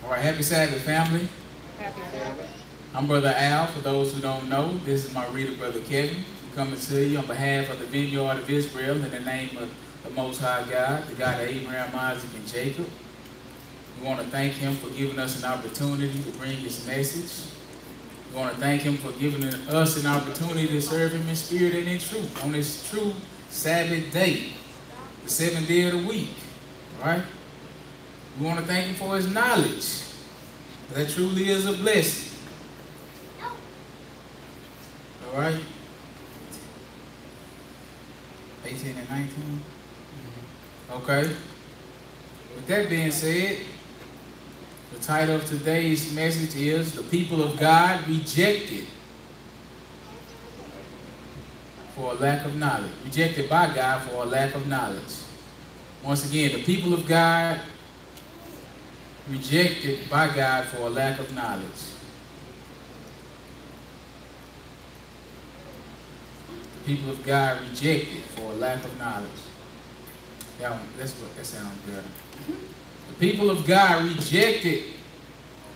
All right, happy Sabbath, family. Happy Sabbath. I'm Brother Al. For those who don't know, this is my reader, Brother Kevin. I'm coming to you on behalf of the Vineyard of Israel in the name of the Most High God, the God of Abraham, Isaac, and Jacob. We want to thank him for giving us an opportunity to bring his message. We want to thank him for giving us an opportunity to serve him in spirit and in truth on this true Sabbath day, the seventh day of the week. All right? We want to thank him for his knowledge. That truly is a blessing. All right? 18 and 19? Okay. With that being said, the title of today's message is The People of God Rejected for a Lack of Knowledge. Rejected by God for a lack of knowledge. Once again, the people of God rejected by God for a lack of knowledge. The people of God rejected for a lack of knowledge. That sounds better. The people of God rejected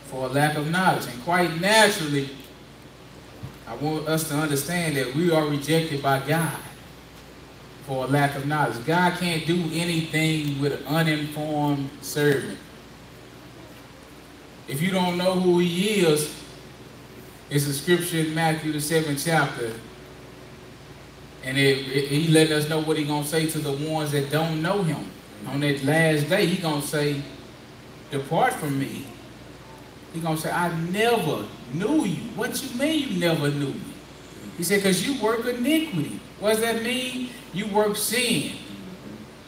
for a lack of knowledge. And quite naturally, I want us to understand that we are rejected by God for a lack of knowledge. God can't do anything with an uninformed servant. If you don't know who he is, it's a scripture in Matthew the 7th chapter. And he letting us know what he's going to say to the ones that don't know him. On that last day, he's going to say, depart from me. He's going to say, I never knew you. What you mean you never knew me? He said, because you work iniquity. What does that mean? You work sin.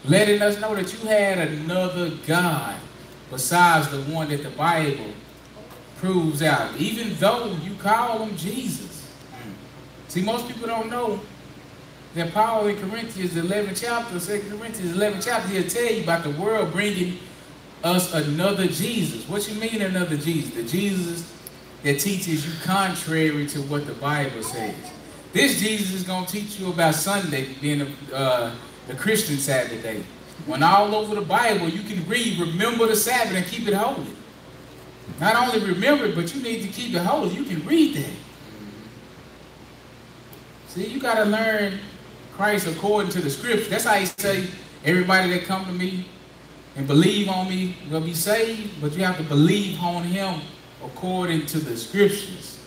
Letting us know that you had another God besides the one that the Bible proves out, even though you call him Jesus. See, most people don't know that Paul in Corinthians 11th chapter, 2 Corinthians 11th chapter, he'll tell you about the world bringing us another Jesus. What you mean another Jesus? The Jesus that teaches you contrary to what the Bible says. This Jesus is going to teach you about Sunday being the Christian Sabbath day. When all over the Bible you can read, remember the Sabbath and keep it holy. Not only remember it, but you need to keep it holy. You can read that. See, you got to learn Christ according to the scripture. That's how he say, everybody that come to me and believe on me will be saved, but you have to believe on him according to the scriptures.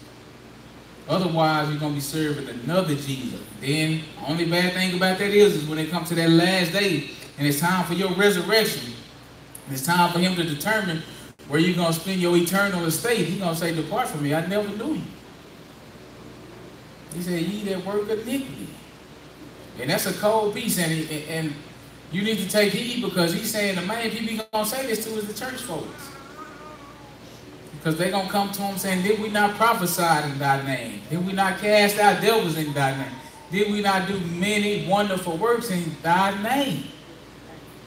Otherwise, you're going to be serving another Jesus. Then, the only bad thing about that is when it comes to that last day, and it's time for your resurrection, it's time for him to determine where you're going to spend your eternal estate. He's going to say, depart from me, I never knew you. He said, ye that work iniquity. And that's a cold piece, and you need to take heed, because he's saying the main people he's going to say this to is the church folks. Because they're going to come to him saying, did we not prophesy in thy name? Did we not cast out devils in thy name? Did we not do many wonderful works in thy name?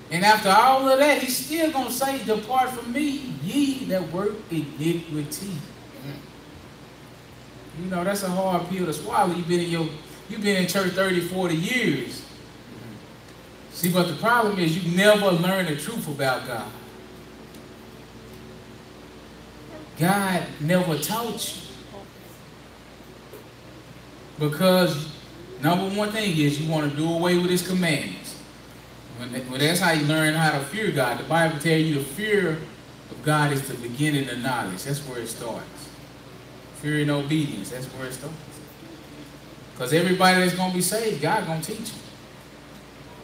And after all of that, he's still going to say, depart from me, ye that work iniquity. You know, that's a hard pill to swallow. You've been in church 30, 40 years. See, but the problem is you never learn the truth about God. God never taught you. Because number one thing is you want to do away with his commandments. Well, that's how you learn how to fear God. The Bible tells you the fear of God is the beginning of knowledge. That's where it starts. Fear and obedience, that's where it starts. Because everybody that's going to be saved, God's going to teach you.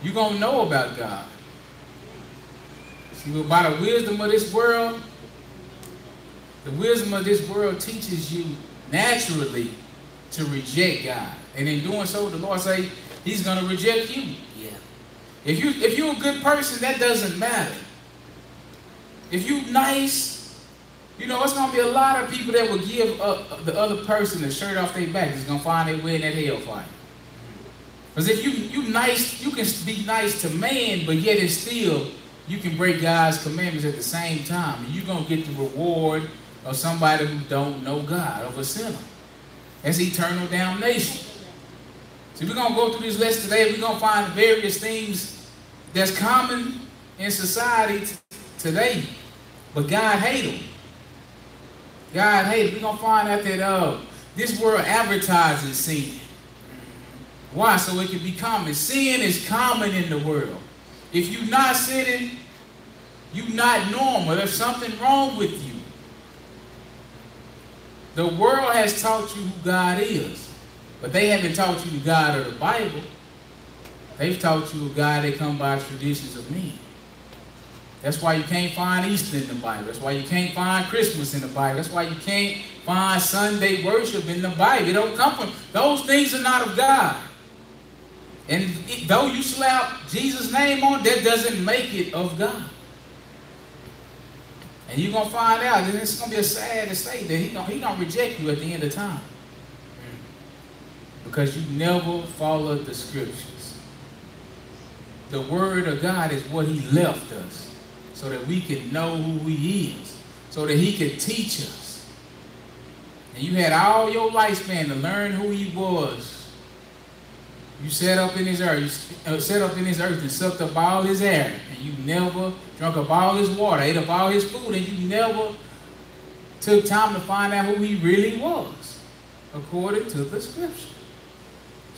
You're going to know about God. See, but by the wisdom of this world, the wisdom of this world teaches you naturally to reject God. And in doing so, the Lord say, he's going to reject you. Yeah. If you're a good person, that doesn't matter. If you're nice, you know, it's going to be a lot of people that will give the other person a shirt off their back. It's going to find their way in that hellfire. Because if you nice, you can be nice to man, but yet it's still, you can break God's commandments at the same time. And you're going to get the reward of somebody who don't know God, of a sinner. That's eternal damnation. So we're going to go through this lesson today. We're going to find various things that's common in society today. But God hates them. God hated. We're going to find out that this world advertises sin. Why? So it can be common. Sin is common in the world. If you're not sinning, you're not normal. There's something wrong with you. The world has taught you who God is, but they haven't taught you the God of the Bible. They've taught you a God that comes by traditions of men. That's why you can't find Easter in the Bible. That's why you can't find Christmas in the Bible. That's why you can't find Sunday worship in the Bible. It don't come from, those things are not of God. And though you slap Jesus' name on, that doesn't make it of God. And you're going to find out that it's going to be a sad to say that he gonna reject you at the end of time. Because you never followed the scriptures. The word of God is what he left us so that we can know who he is, so that he could teach us. And you had all your lifespan to learn who he was. You sat up in his earth, and sucked up all his air, and you never drank up all his water, ate up all his food, and you never took time to find out who he really was, according to the scripture.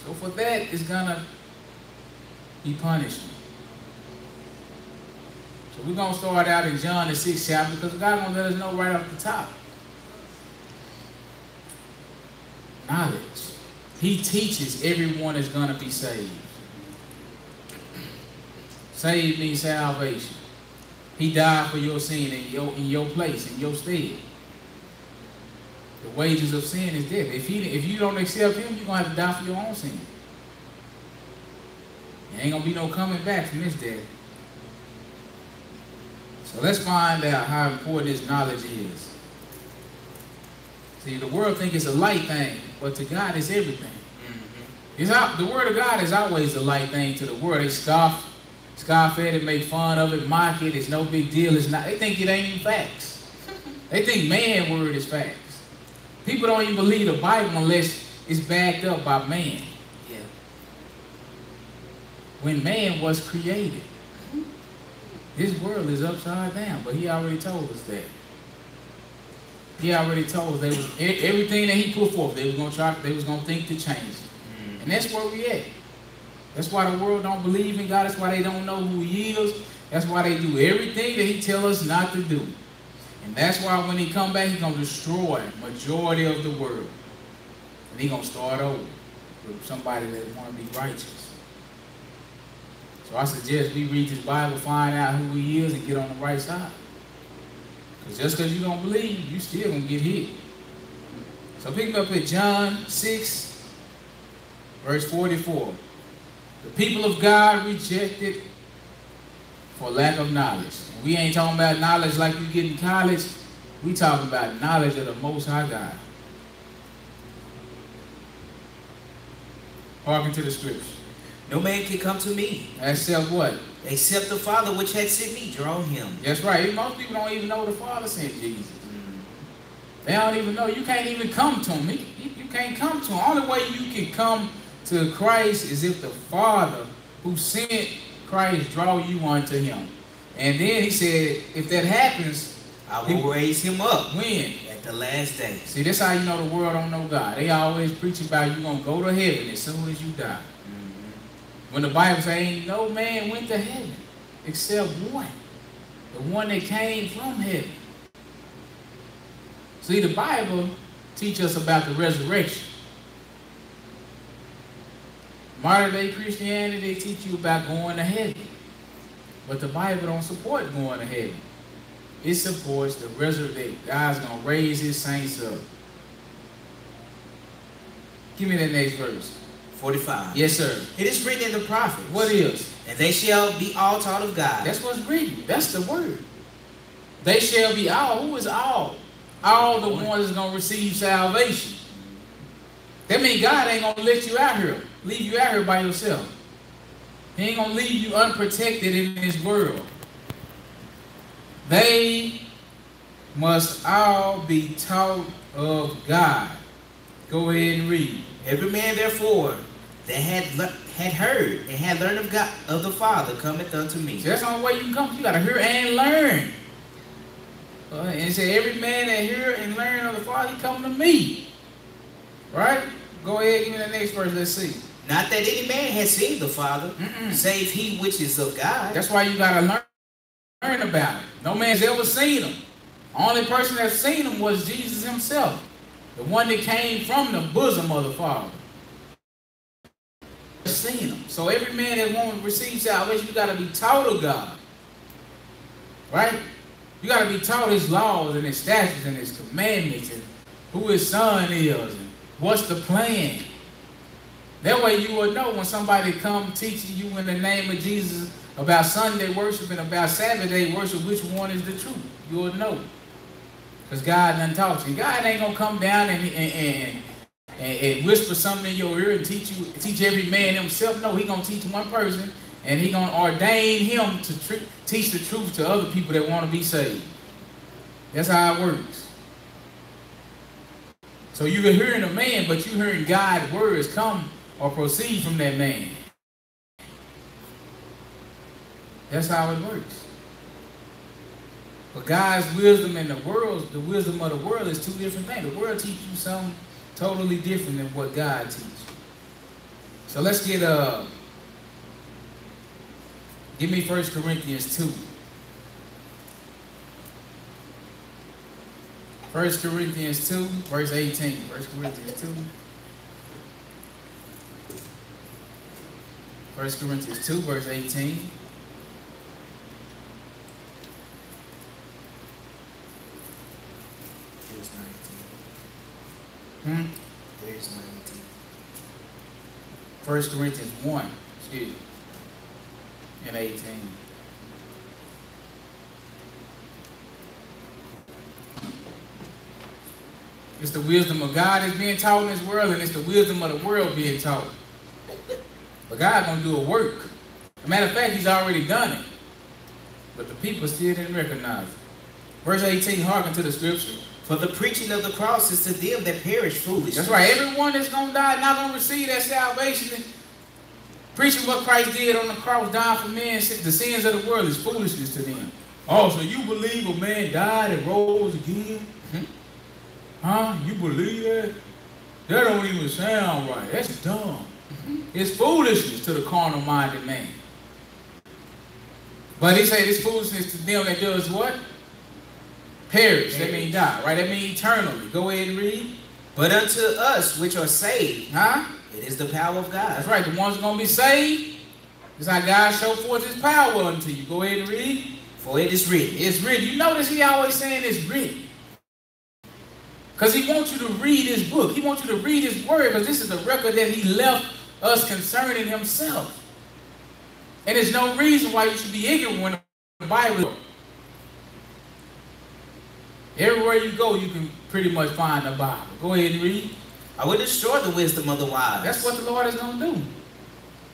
So for that, it's gonna be punishment. So we're gonna start out in John the 6th chapter, because God gonna let us know right off the top. Knowledge. He teaches everyone is going to be saved. Saved means salvation. He died for your sin in your place, in your stead. The wages of sin is death. If you don't accept him, you're going to have to die for your own sin. There ain't going to be no coming back from this death. So let's find out how important this knowledge is. See, the world thinks it's a light thing, but to God it's everything. The word of God is always a light thing to the world. They scoff at it, make fun of it, mock it. It's no big deal. It's not. They think it ain't even facts. They think man's word is facts. People don't even believe the Bible unless it's backed up by man. Yeah. When man was created, this world is upside down, but he already told us that. He already told us everything that he put forth, they was gonna think to change it. And that's where we at. That's why the world don't believe in God. That's why they don't know who he is. That's why they do everything that he tells us not to do. And that's why when he come back, he's gonna destroy majority of the world. And he's gonna start over with somebody that want to be righteous. So I suggest we read this Bible, find out who he is, and get on the right side. Because just because you don't believe, you still going to get hit. So pick up at John 6, verse 44. The people of God rejected for lack of knowledge. And we ain't talking about knowledge like you get in college. We talking about knowledge of the Most High God. Hearken to the scripture. No man can come to me. Except what? Except the Father which had sent me, draw him. That's right. Most people don't even know the Father sent Jesus. They don't even know. You can't even come to him. You can't come to him. Only way you can come to Christ is if the Father who sent Christ draw you unto him. And then he said, if that happens, I will raise him up. When? At the last day. See, that's how you know the world don't know God. They always preach about you going to go to heaven as soon as you die. When the Bible says ain't no man went to heaven except one. The one that came from heaven. See, the Bible teaches us about the resurrection. Modern day Christianity, they teach you about going to heaven. But the Bible don't support going to heaven. It supports the resurrection. God's going to raise his saints up. Give me that next verse. 45. Yes, sir. It is written in the prophets. What is? And they shall be all taught of God. That's what's written. That's the word. They shall be all. Who is all? All the ones that's going to receive salvation. That means God ain't going to let you out here. Leave you out here by yourself. He ain't going to leave you unprotected in this world. They must all be taught of God. Go ahead and read. Every man therefore that had heard and had learned of God, of the Father, cometh unto me. So that's the only way you can come. You got to hear and learn And it said, every man that hear and learn of the Father, he come to me. Right? Go ahead, give me the next verse, let's see. Not that any man has seen the Father, save he which is of God. That's why you got to learn about it. No man's ever seen him. The only person that's seen him was Jesus himself. The one that came from the bosom of the Father. Seen him. So every man that won't receive salvation, you got to be taught of God. Right? You got to be taught his laws and his statutes and his commandments and who his son is and what's the plan. That way you will know when somebody comes teaching you in the name of Jesus about Sunday worship and about Sabbath day worship, which one is the truth. You will know. Because God done taught you. God ain't going to come down and whisper something in your ear and teach every man himself. No, he going to teach one person and he going to ordain him to teach the truth to other people that want to be saved. That's how it works. So you're hearing a man, but you're hearing God's words come or proceed from that man. That's how it works. But God's wisdom and the wisdom of the world is two different things. The world teaches you something totally different than what God teaches. So let's get give me 1 Corinthians 2. 1 Corinthians 2, verse 18. 1 Corinthians 2. 1 Corinthians 2, verse 18. There's 19. 1 Corinthians 1, excuse me, and 18. It's the wisdom of God that's being taught in this world, and it's the wisdom of the world being taught. But God's going to do a work. As a matter of fact, he's already done it. But the people still didn't recognize it. Verse 18, hearken to the scripture. For the preaching of the cross is to them that perish foolish. That's right. Everyone that's going to die not going to receive that salvation. And preaching what Christ did on the cross, dying for men, the sins of the world is foolishness to them. Oh, so you believe a man died and rose again? Huh? You believe that? That don't even sound right. That's dumb. It's foolishness to the carnal-minded man. But he said it's foolishness to them that does what? Perish. That means die, right? That means eternally. Go ahead and read. But unto us which are saved, huh? It is the power of God. That's right. The ones going to be saved. It's how God show forth his power unto you. Go ahead and read. For it is written. It's written. You notice he always saying it's written. Because he wants you to read his book. He wants you to read his word, because this is the record that he left us concerning himself. And there's no reason why you should be ignorant when the Bible is. Everywhere you go, you can pretty much find the Bible. Go ahead and read. I will destroy the wisdom of the wise. That's what the Lord is going to do.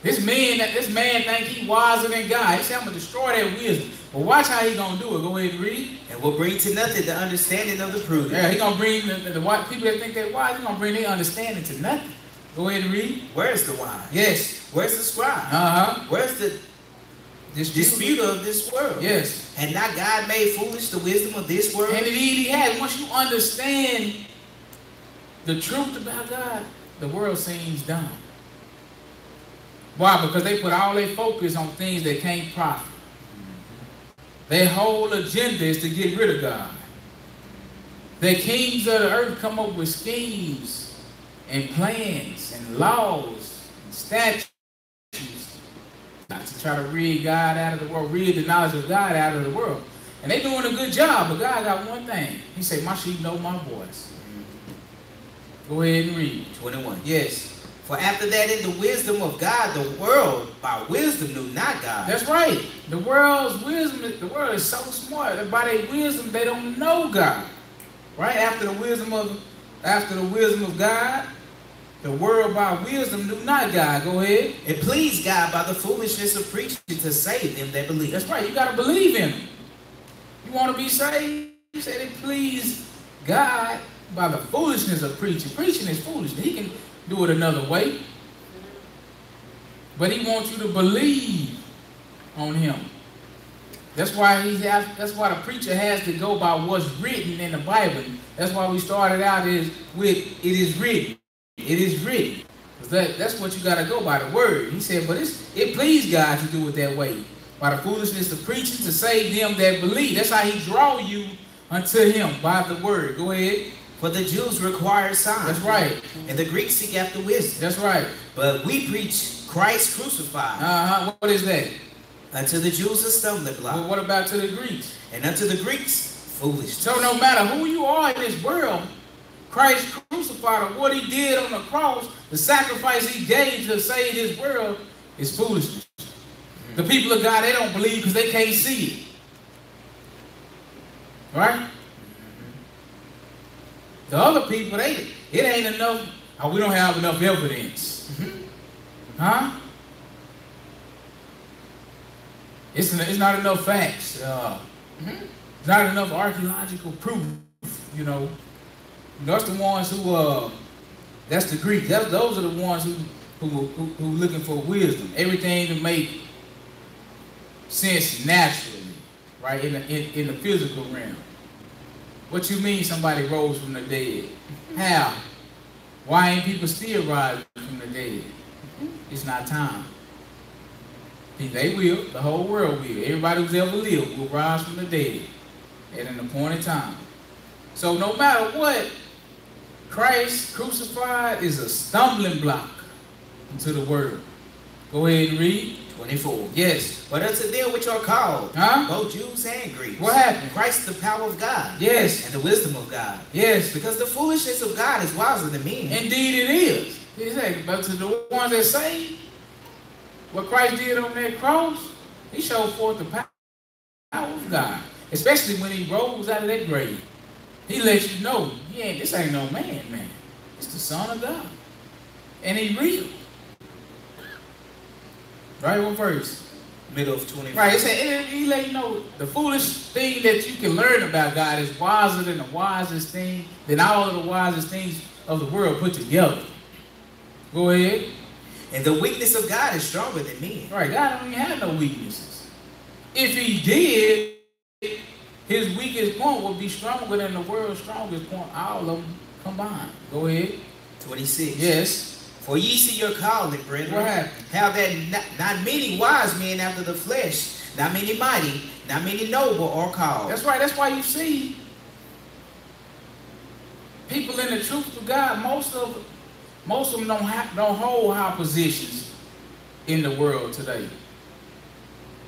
This man think he wiser than God. He said, I'm going to destroy that wisdom. But watch how he's going to do it. Go ahead and read. And will bring to nothing the understanding of the prudent. Yeah, he's going to bring the people that think they're wise, he's going to bring their understanding to nothing. Go ahead and read. Where's the wise? Yes. Where's the scribe? Uh-huh. Where's the disputer of this world? Yes. Had not God made foolish the wisdom of this world? And indeed he has. Once you understand the truth about God, the world seems dumb. Why? Because they put all their focus on things that can't profit. Their whole agenda is to get rid of God. The kings of the earth come up with schemes and plans and laws and statutes to try to rid God out of the world, rid the knowledge of God out of the world. And they're doing a good job, but God got one thing. He said, my sheep know my voice. Go ahead and read. 21. Yes. For after that, in the wisdom of God, the world by wisdom knew not God. That's right. The world's wisdom, the world is so smart. By their wisdom, they don't know God. Right? After the wisdom of God, the world by wisdom knew not God. Go ahead. It pleased God by the foolishness of preaching to save them that believe. That's right. You got to believe in him. You want to be saved? You said it pleased God by the foolishness of preaching. Preaching is foolishness. He can do it another way. But he wants you to believe on him. That's why that's why the preacher has to go by what's written in the Bible. That's why we started out with it is written. It is written. That's what you got to go by, the word. He said, but it pleased God to do it that way. By the foolishness of preaching to save them that believe. That's how he draw you unto him, by the word. Go ahead. For the Jews require signs. That's right. And the Greeks seek after wisdom. That's right. But we preach Christ crucified. What is that? Unto the Jews a stumbling block. But what about to the Greeks? And unto the Greeks, foolishness. So no matter who you are in this world, Christ crucified, or what he did on the cross, the sacrifice he gave to save his world is foolishness. The people of God, they don't believe because they can't see it. Right? The other people, it ain't enough. We don't have enough evidence. Huh? It's not enough facts. It's not enough archaeological proof. You know, that's the ones who that's the Greek. Those are the ones who looking for wisdom. Everything to make sense naturally, right? In the physical realm. What you mean somebody rose from the dead? How? Why ain't people still rising from the dead? It's not time. They will. The whole world will. Everybody who's ever lived will rise from the dead at an appointed time. So no matter what, Christ crucified is a stumbling block into the world. Go ahead and read. 24. Yes. But unto them which are called, both Jews and Greeks. What happened? Christ the power of God. Yes. And the wisdom of God. Yes. Because the foolishness of God is wiser than men. Indeed it is. He said, but to the ones that say, what Christ did on that cross, he showed forth the power of God. Especially when he rose out of that grave. He lets you know, this ain't no man. It's the Son of God. And he real. Right, what verse? Middle of 24. Right, it said, he let you know the foolish thing that you can learn about God is wiser than the wisest thing, than all of the wisest things of the world put together. Go ahead. And the weakness of God is stronger than men. Right, God don't even have no weaknesses. If he did, his weakest point would be stronger than the world's strongest point, all of them combined. Go ahead. 26. Yes. For ye see your calling, brethren. What happened? How that not many wise men after the flesh, not many mighty, not many noble are called. That's right. That's why you see people in the truth of God. Most of them don't hold high positions in the world today.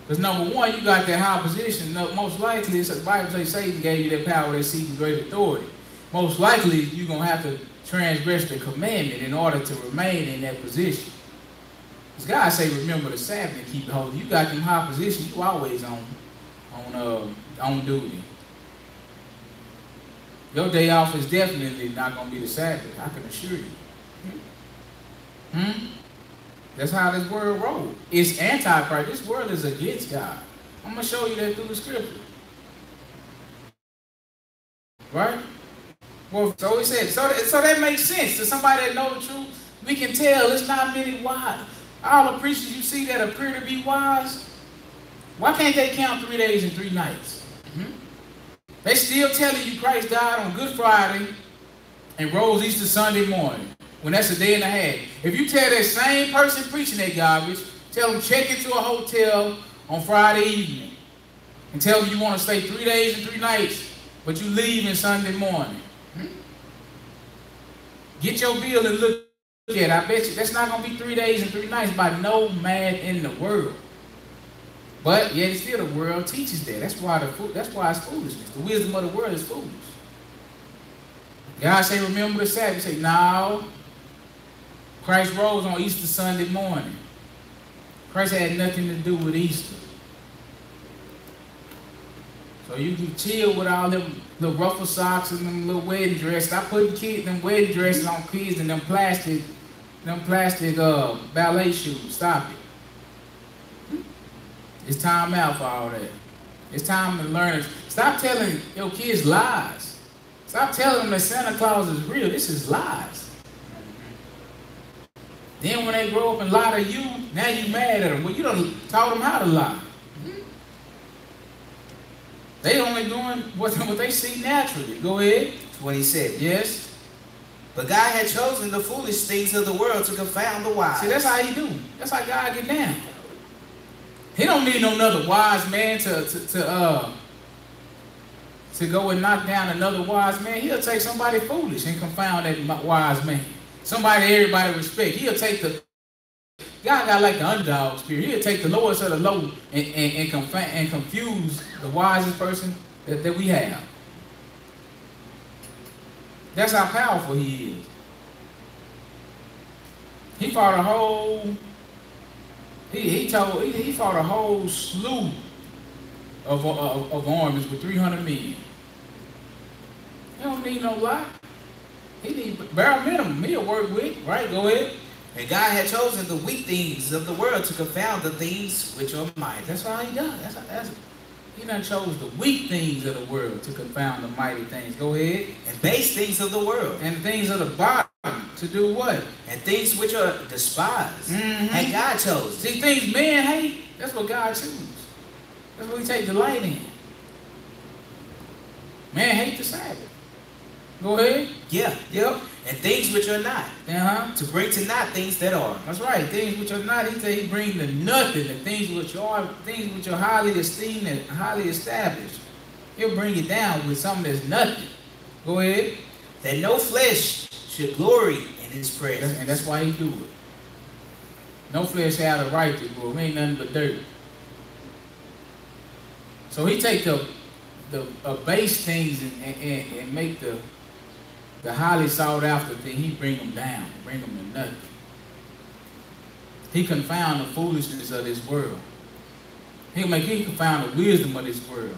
Because number one, you got that high position. Most likely, it's the Bible says Satan gave you that power, that seek great authority. Most likely, you're gonna have to transgress the commandment in order to remain in that position. Because God say, remember the Sabbath and keep it holy. You got them high positions, you always on duty. Your day off is definitely not going to be the Sabbath, I can assure you. That's how this world rolls. It's antichrist. This world is against God. I'm going to show you that through the scripture. Right? Well, so he said, so that makes sense. To somebody that knows the truth, we can tell it's not many wise. All the preachers you see that appear to be wise, why can't they count 3 days and 3 nights? They still telling you Christ died on Good Friday and rose Easter Sunday morning, when that's a day and a half. If you tell that same person preaching that garbage, tell them check into a hotel on Friday evening and tell them you want to stay 3 days and 3 nights, but you leave on Sunday morning. Get your bill and look at it. I bet you that's not going to be 3 days and 3 nights by no man in the world. But yet still the world teaches that. That's why it's foolishness. The wisdom of the world is foolish. God say, remember the Sabbath. Say, no. Christ rose on Easter Sunday morning. Christ had nothing to do with Easter. So you can chill with all them little ruffle socks and them little wedding dresses. Stop putting them wedding dresses on kids and them plastic ballet shoes. Stop it. It's time out for all that. It's time to learn. Stop telling your kids lies. Stop telling them that Santa Claus is real. This is lies. Then when they grow up and lie to you, now you mad at them. Well, you done taught them how to lie. They only doing what they see naturally. Go ahead. 27. Yes. But God had chosen the foolish things of the world to confound the wise. See, that's how he do. That's how God get down. He don't need no another wise man to go and knock down another wise man. He'll take somebody foolish and confound that wise man. Somebody everybody respect. He'll take the God got like the underdog spirit. He'll take the lowest of the low and confuse the wisest person that we have. That's how powerful he is. He fought a whole. He fought a whole slew of armies with 300 men. He don't need no lot. He need bare minimum. He'll work with, right? Go ahead. And God had chosen the weak things of the world to confound the things which are mighty. That's how he does. He done chose the weak things of the world to confound the mighty things. Go ahead. And base things of the world. And things of the bottom to do what? And things which are despised. And God chose. See, things men hate, that's what God chooses. That's what we take delight in. Man hate the Sabbath. Go ahead. Yeah. Yep. And things which are not. To bring to naught things that are. That's right. Things which are not. He said he bring to nothing. The things which are highly esteemed and highly established. He'll bring it down with something that's nothing. Go ahead. That no flesh should glory in his presence. And that's why he do it. No flesh have the right to glory. We ain't nothing but dirt. So he take the base things and make the highly sought after thing, he bring them down, bring them to nothing. He confound the foolishness of this world. He confound the wisdom of this world.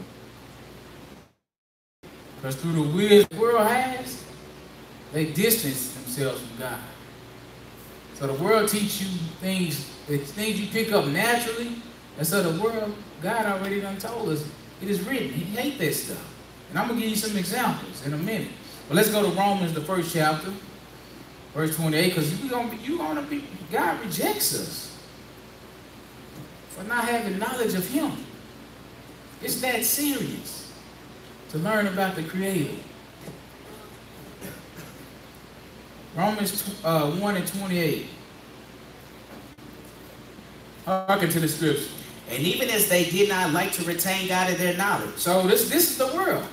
Because through the wisdom the world has, they distance themselves from God. So the world teach you things, the things you pick up naturally, and so the world, God already done told us, it is written. He hates that stuff. And I'm going to give you some examples in a minute. But let's go to Romans, the 1st chapter, verse 28, because God rejects us for not having knowledge of him. It's that serious to learn about the Creator. Romans 1 and 28. Hearken to the scripture. And even as they did not like to retain God in their knowledge. So this is the world.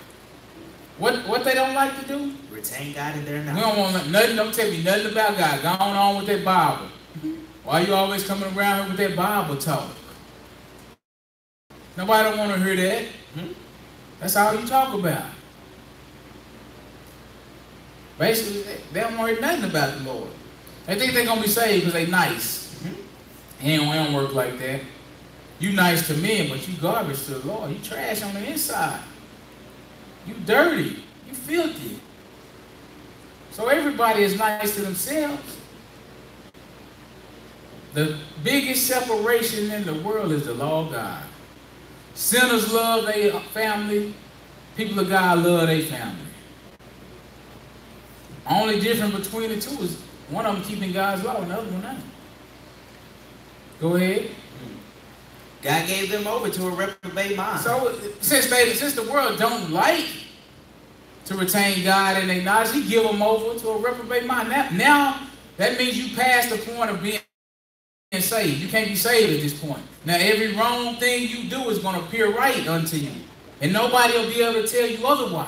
What they don't like to do? Retain God in their knowledge. We don't want nothing. Don't tell me nothing about God. Go on with that Bible. Why you always coming around here with that Bible talk? Nobody don't want to hear that. That's all you talk about. Basically, they don't want to hear nothing about the Lord. They think they're going to be saved because they nice. It don't work like that. You nice to men, but you garbage to the Lord. You trash on the inside. You dirty. You filthy. So everybody is nice to themselves. The biggest separation in the world is the law of God. Sinners love their family. People of God love their family. Only difference between the two is one of them keeping God's law and the other one not. Go ahead. God gave them over to a reprobate mind. So since the world don't like to retain God in their knowledge, he give them over to a reprobate mind. Now that means you passed the point of being saved. You can't be saved at this point. Now every wrong thing you do is going to appear right unto you. And nobody will be able to tell you otherwise.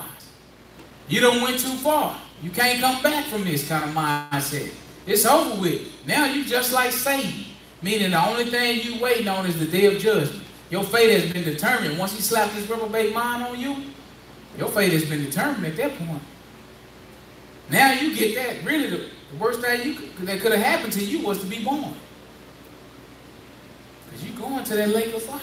You done went too far. You can't come back from this kind of mindset. It's over with. Now you just like Satan. Meaning the only thing you waiting on is the day of judgment. Your fate has been determined. Once he slapped this reprobate mind on you, your fate has been determined at that point. Now you get that. Really, the worst thing that could have happened to you was to be born. Because you're going to that lake of fire.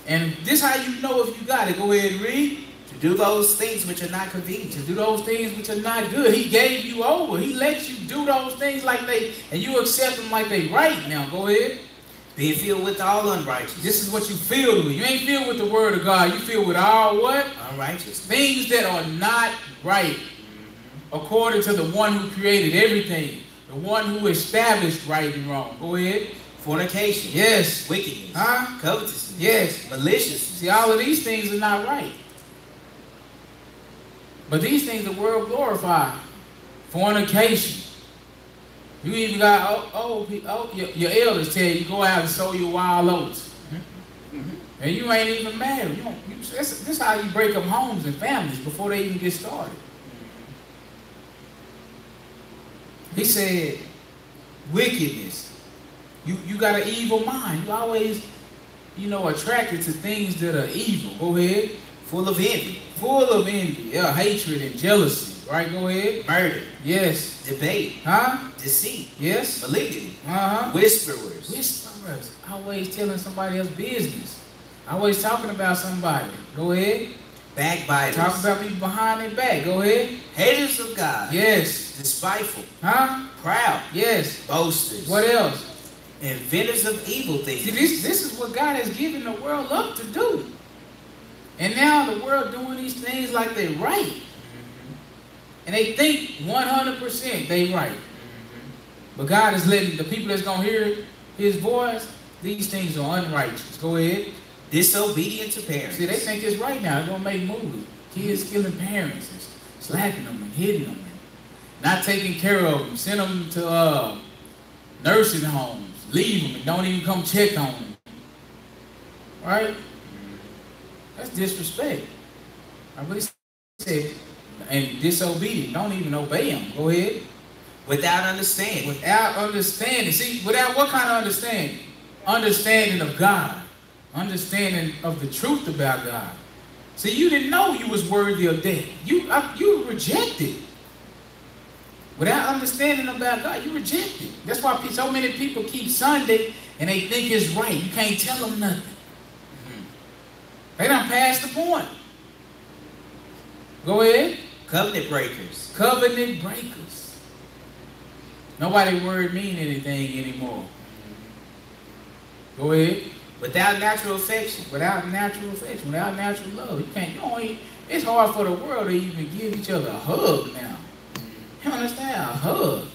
And this is how you know if you got it. Go ahead and read. To do those things which are not convenient. To do those things which are not good. He gave you over. He lets you do those things like and you accept them like they right. Now go ahead. Being filled with all unrighteousness. This is what you filled with. You ain't filled with the word of God. You filled with all what? Unrighteousness. Things that are not right. According to the one who created everything. The one who established right and wrong. Go ahead. Fornication. Yes. Wickedness. Huh? Covetousness. Yes. malicious. See, all of these things are not right. But these things the world glorify. Fornication. You even got your elders tell you go out and sow your wild oats. And you ain't even married. This is how you break up homes and families before they even get started. He said, wickedness. You got an evil mind. You always, attracted to things that are evil. Go ahead. Full of envy. Full of envy. Yeah, hatred and jealousy. Right, go ahead. Murder. Yes. Debate. Huh? Deceit. Yes. Malignity. Uh-huh. Whisperers. Whisperers. Always telling somebody else's business. Always talking about somebody. Go ahead. Backbiters. Talk about people behind their back. Go ahead. Haters of God. Yes. Despiteful. Huh? Proud. Yes. Boasters. What else? Inventors of evil things. See, this is what God has given the world up to do. And now the world doing these things like they're right. And they think 100% they right. But God is letting the people that's going to hear his voice, these things are unrighteous. Go ahead. Disobedient to parents. See, they think it's right now. They're going to make movies. Kids killing parents and slapping them and hitting them. And not taking care of them. Send them to nursing homes. Leave them and don't even come check on them. Right? That's disrespect. I really said, and disobedient. Don't even obey him. Go ahead. Without understanding. Without understanding. See, without what kind of understanding? Understanding of God. Understanding of the truth about God. See, you didn't know you was worthy of death. You rejected. Without understanding about God, you rejected. That's why so many people keep Sunday and they think it's right. You can't tell them nothing. They done passed the point. Go ahead. Covenant breakers. Covenant breakers. Nobody word mean anything anymore. Go ahead. Without natural affection. Without natural affection. Without natural love. It's hard for the world to even give each other a hug now. You understand? A hug.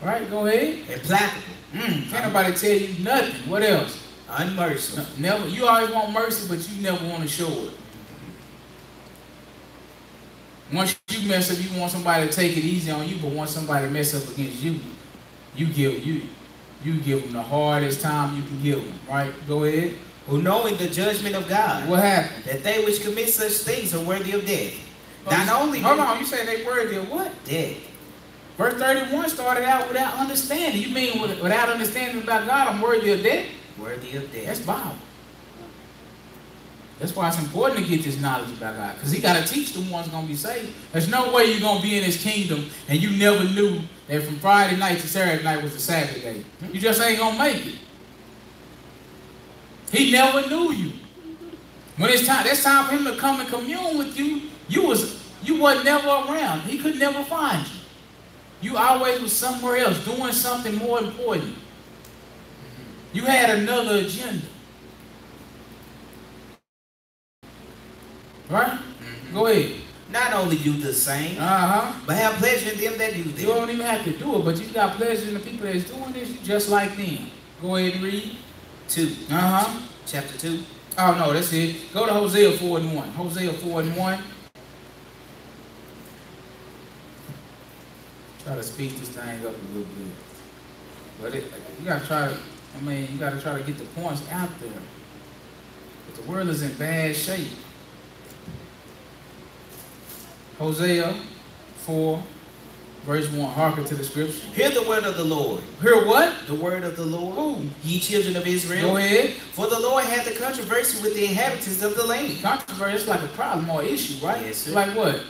Right? Go ahead. Implacable. Can't nobody tell you nothing. What else? Unmerciful. Never. You always want mercy, but you never want to show it. Once you mess up, you want somebody to take it easy on you, but once somebody mess up against you, you give them the hardest time you can give them. Right? Go ahead. Who knowing the judgment of God. What happened? That they which commit such things are worthy of death. Hold on, you say they worthy of what? Death. Verse 31 started out without understanding. You mean without understanding about God, I'm worthy of death? Worthy of death. That's Bible. That's why it's important to get this knowledge about God. Because he got to teach the ones going to be saved. There's no way you're going to be in his kingdom and you never knew that from Friday night to Saturday night was the Sabbath day. You just ain't going to make it. He never knew you. When it's time for him to come and commune with you, you wasn't never around. He could never find you. You always was somewhere else doing something more important. You had another agenda. Right? Go ahead. Not only do the same, but have pleasure in them that do them. You don't even have to do it, but you got pleasure in the people that's doing this, just like them. Go ahead and read. 2. Chapter 2. Oh, no, that's it. Go to Hosea 4:1. Hosea 4:1. Try to speed this thing up a little bit. But you got to try to get the points out there. But the world is in bad shape. Hosea 4, verse 1. Hearken to the scripture. Hear the word of the Lord. Hear what? The word of the Lord. Who? Ye children of Israel. Go ahead. For the Lord hath a controversy with the inhabitants of the land. Controversy is like a problem or issue, right? Yes, sir. Like what?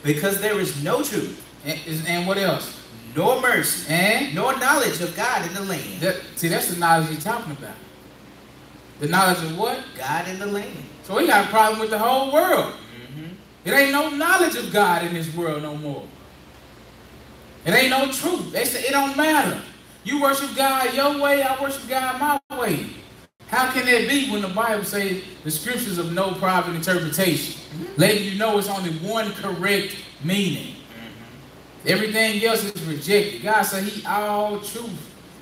Because there is no truth. And what else? Nor mercy. And? Nor knowledge of God in the land. That's the knowledge he's talking about. The knowledge of what? God in the land. So he got a problem with the whole world. It ain't no knowledge of God in this world no more. It ain't no truth. They say it don't matter. You worship God your way, I worship God my way. How can that be when the Bible says the scriptures of no private interpretation? Letting you know it's only one correct meaning. Everything else is rejected. God said he all truth.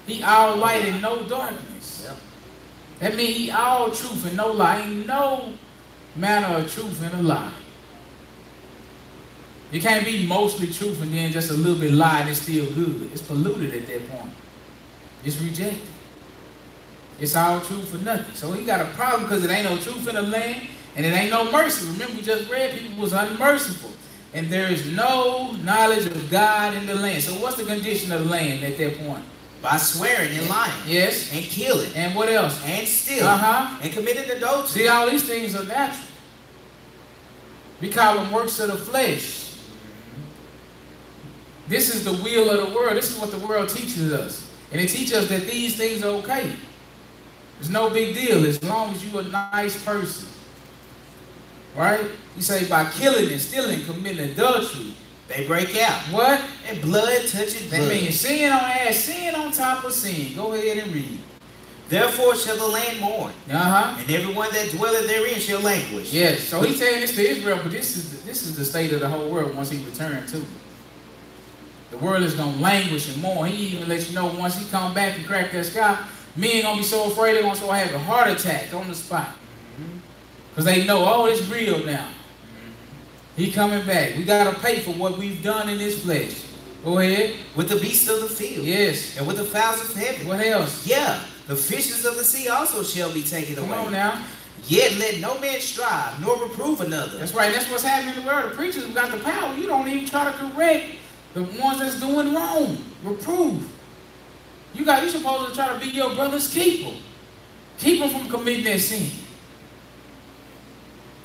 He all light and no darkness. That means he all truth and no lie. Ain't no manner of truth in a lie. It can't be mostly truth and then just a little bit lie and it's still good. It's polluted at that point. It's rejected. It's all truth for nothing. So he got a problem because it ain't no truth in the land and it ain't no mercy. Remember, we just read people was unmerciful. And there is no knowledge of God in the land. So what's the condition of the land at that point? By swearing and lying. Yes. And killing. And what else? And stealing. And committing adultery. See, all these things are natural. We call them works of the flesh. This is the will of the world. This is what the world teaches us. And it teaches us that these things are okay. It's no big deal as long as you're a nice person. Right? You say by killing and stealing, committing adultery, they break out. What? And blood touches blood. That means sin on top of sin. Go ahead and read. Therefore shall the land mourn. And everyone that dwelleth therein shall languish. Yes. So he's saying this to Israel, but this is the state of the whole world once he returns to. The world is going to languish and mourn. He even lets you know once he come back and crack that sky, men going to be so afraid they're going to have a heart attack on the spot. Because they know, oh, it's real now. He coming back. We got to pay for what we've done in this flesh. Go ahead. With the beasts of the field. Yes. And with the fowls of heaven. What else? Yeah. The fishes of the sea also shall be taken away. Come on now. Yet let no man strive, nor reprove another. That's right. That's what's happening in the world. The preachers have got the power. You don't even try to correct the ones that's doing wrong. Reprove. You're supposed to try to be your brother's keeper. Keep him from committing that sin.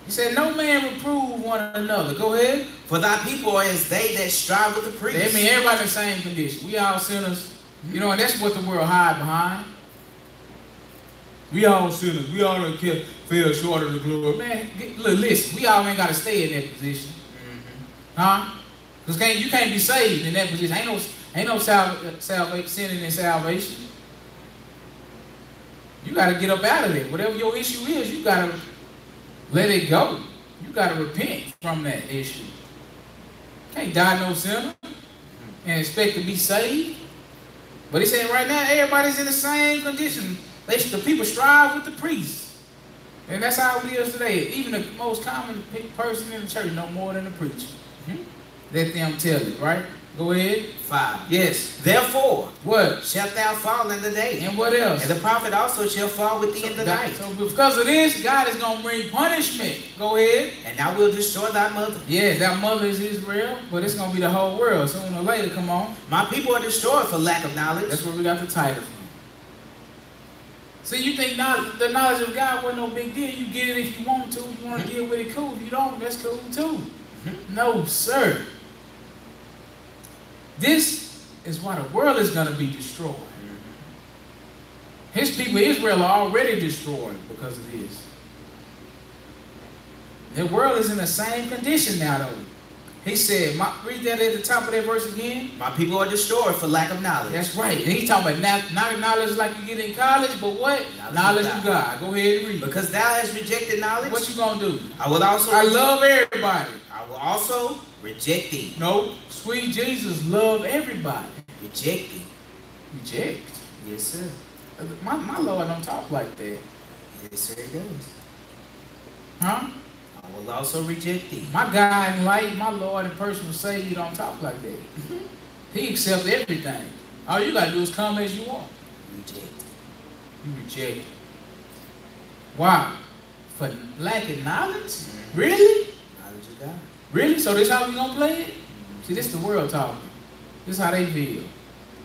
He said, no man reprove one another. Go ahead. For thy people are as they that strive with the priest. That means everybody in the same condition. We all sinners. You know, and that's what the world hide behind. We all sinners. We all fell short of the glory. Man, look, listen. We all ain't got to stay in that position. Huh? Because you can't be saved in that position. Ain't no sinning in salvation. You got to get up out of there. Whatever your issue is, you got to let it go. You got to repent from that issue. Can't die no sinner and expect to be saved. But he said right now, everybody's in the same condition. The people strive with the priests. And that's how it is today. Even the most common person in the church know more than the preacher. Let them tell it, right? Go ahead. 5. Yes. Therefore, what? Shalt thou fall in the day. And what else? And the prophet also shall fall with thee in the night. So because of this, God is going to bring punishment. Go ahead. And thou wilt destroy thy mother. Yes, that mother is Israel, but it's going to be the whole world. Sooner or later, come on. My people are destroyed for lack of knowledge. That's where we got the title from. See, you think the knowledge of God wasn't no big deal. You get it if you want to. If you want to deal with it, cool. If you don't, that's cool too. No, sir. This is why the world is going to be destroyed. His people, Israel, are already destroyed because of this. The world is in the same condition now, though. He said, read that at the top of that verse again. My people are destroyed for lack of knowledge. That's right. And he's talking about not knowledge like you get in college, but what? Knowledge of God. Go ahead and read. Because thou hast rejected knowledge. What you going to do? I love everybody. I will also reject thee. No. Sweet Jesus love everybody. Reject thee. Reject? Yes, sir. My Lord don't talk like that. Yes, sir, he does. Huh? I will also reject thee. My God in light, my Lord in personal Savior don't talk like that. He accepts everything. All you got to do is come as you are. Reject. You reject. Why? For lacking knowledge? Really? Knowledge of God. Really? So this how we going to play it? See, this is the world talking. This is how they feel.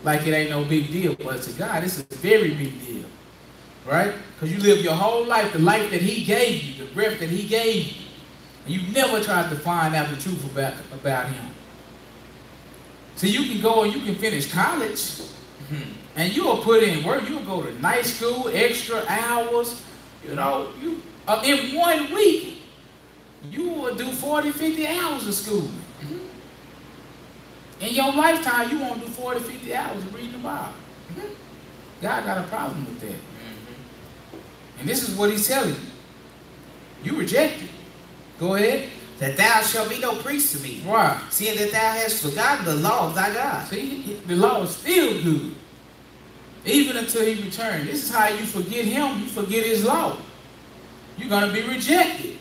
Like it ain't no big deal. But to God, it's a very big deal. Right? Because you live your whole life, the life that he gave you, the breath that he gave you. And you never tried to find out the truth about him. So you can go and you can finish college. And you will put in work. You'll go to night school, extra hours. You know, in 1 week, you will do 40, 50 hours of school. In your lifetime, you won't do 40, 50 hours of reading the Bible. God got a problem with that. And this is what he's telling you. You reject it. Go ahead. That thou shalt be no priest to me. Why? Seeing that thou hast forgotten the law of thy God. See, the law is still good. even until he returns. This is how you forget him, you forget his law. You're going to be rejected.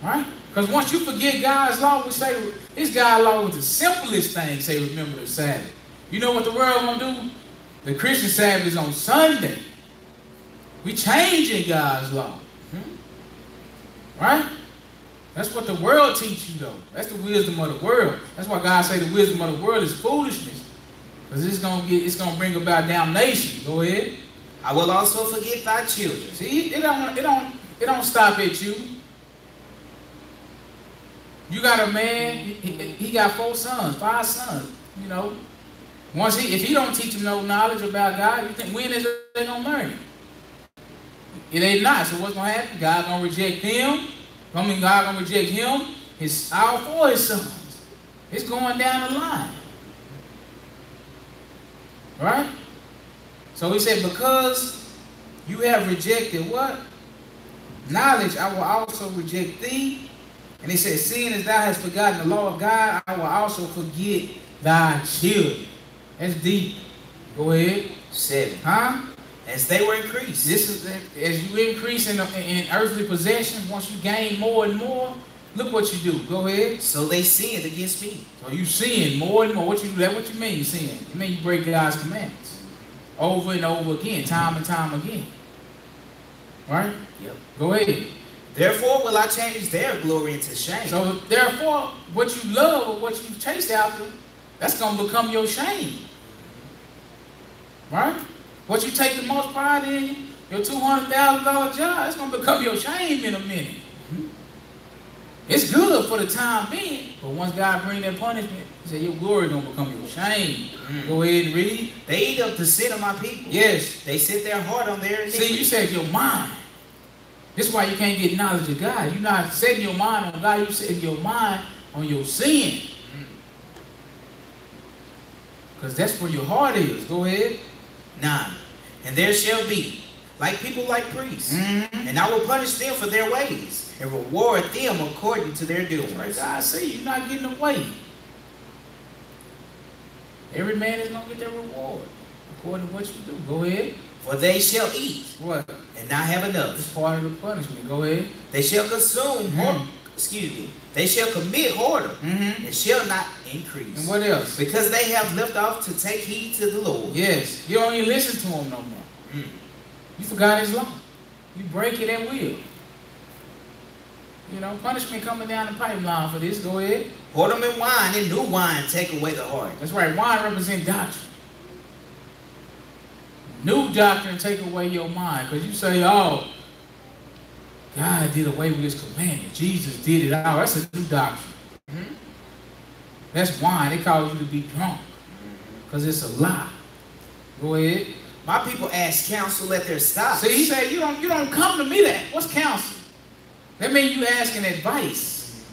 Right? Because once you forget God's law, we say, this God's law was the simplest thing, say, remember the Sabbath. You know what the world going to do? The Christian Sabbath is on Sunday. We changing God's law. Right? That's what the world teaches you, though. That's the wisdom of the world. That's why God say the wisdom of the world is foolishness. Because it's gonna bring about damnation. Go ahead. I will also forget thy children. See, it don't stop at you. You got a man, he got 4 sons, 5 sons, you know. If he don't teach them no knowledge about God, you think when is they gonna learn it? It ain't not. So what's gonna happen? God gonna reject him. God gonna reject him. All 4 of his sons. It's going down the line. Right? So he said, because you have rejected what? Knowledge, I will also reject thee. And he said, seeing as thou hast forgotten the law of God, I will also forget thy children. That's deep. Go ahead. 7. Huh? As they were increased. This is as you increase in earthly possessions, once you gain more and more, look what you do. Go ahead. So they sinned against me. So you sin more and more. What you do? That's what you mean, sin. You mean you break God's commandments over and over again, time and time again. Right? Yep. Go ahead. Therefore will I change their glory into shame. So therefore, what you love or what you chase after, that's going to become your shame. Right? What you take the most pride in, your $200,000 job, it's going to become your shame in a minute. It's good for the time being, but once God brings that punishment, he said your glory going to become your shame. Go ahead and read. They eat up the sin of my people. Yes. They set their heart on their iniquity. See, you said your mind. This is why you can't get knowledge of God. You're not setting your mind on God. You're setting your mind on your sin. Because that's where your heart is. Go ahead. 9. And there shall be like people like priests. And I will punish them for their ways and reward them according to their doings. Right, God, see, you're not getting away. Every man is going to get their reward according to what you do. Go ahead. For they shall eat. What? And not have enough. It's part of the punishment. Go ahead. They shall consume. They shall commit whoredom and shall not increase. And what else? Because they have left off to take heed to the Lord. Yes. You don't even listen to him no more. You forgot his law. You break it at will. You know, punishment coming down the pipeline for this. Go ahead. Whoredom and wine and new wine take away the heart. That's right. Wine represents doctrine. New doctrine take away your mind. Because you say, oh, God did away with his commandment. Jesus did it all. That's a new doctrine. That's wine. They call you to be drunk. Because it's a lie. Go ahead. My people ask counsel at their stops. See, he said, you don't come to me that. What's counsel? That means you asking advice.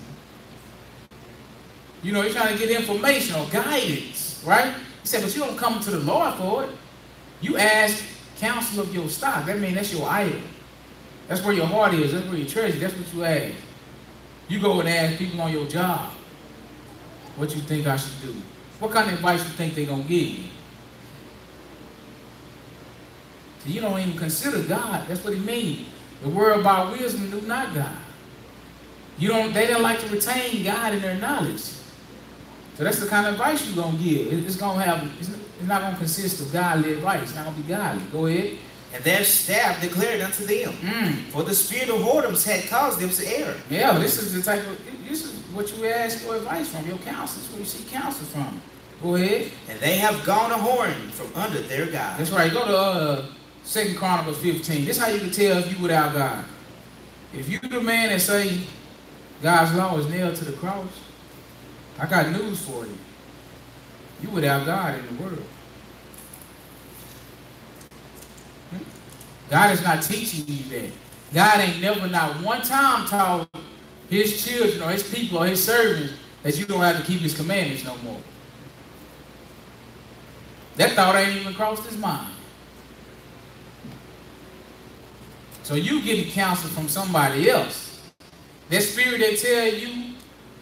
You know, you're trying to get information or guidance, right? He said, but you don't come to the Lord for it. You ask counsel of your stock. That means that's your idol. That's where your heart is. That's where your treasure. That's what you ask. You go and ask people on your job what you think I should do. What kind of advice you think they're going to give you? So you don't even consider God. That's what he means. The word about wisdom knew not God. They don't like to retain God in their knowledge. So that's the kind of advice you're going to give. It's not going to consist of godly advice. It's not going to be godly. Go ahead. And their staff declared unto them, for the spirit of whoredoms had caused them to err. Yeah, this is what you ask for advice from, your counsel. This is where you seek counsel from. Go ahead. And they have gone a whoring from under their God. That's right. Go to 2 Chronicles 15. This is how you can tell if you without God. If you the man that say God's law is nailed to the cross, I got news for you. You without God in the world. God is not teaching you that. God ain't never not one time taught his children or his people or his servants that you don't have to keep his commandments no more. That thought ain't even crossed his mind. So you getting counsel from somebody else. That spirit that tell you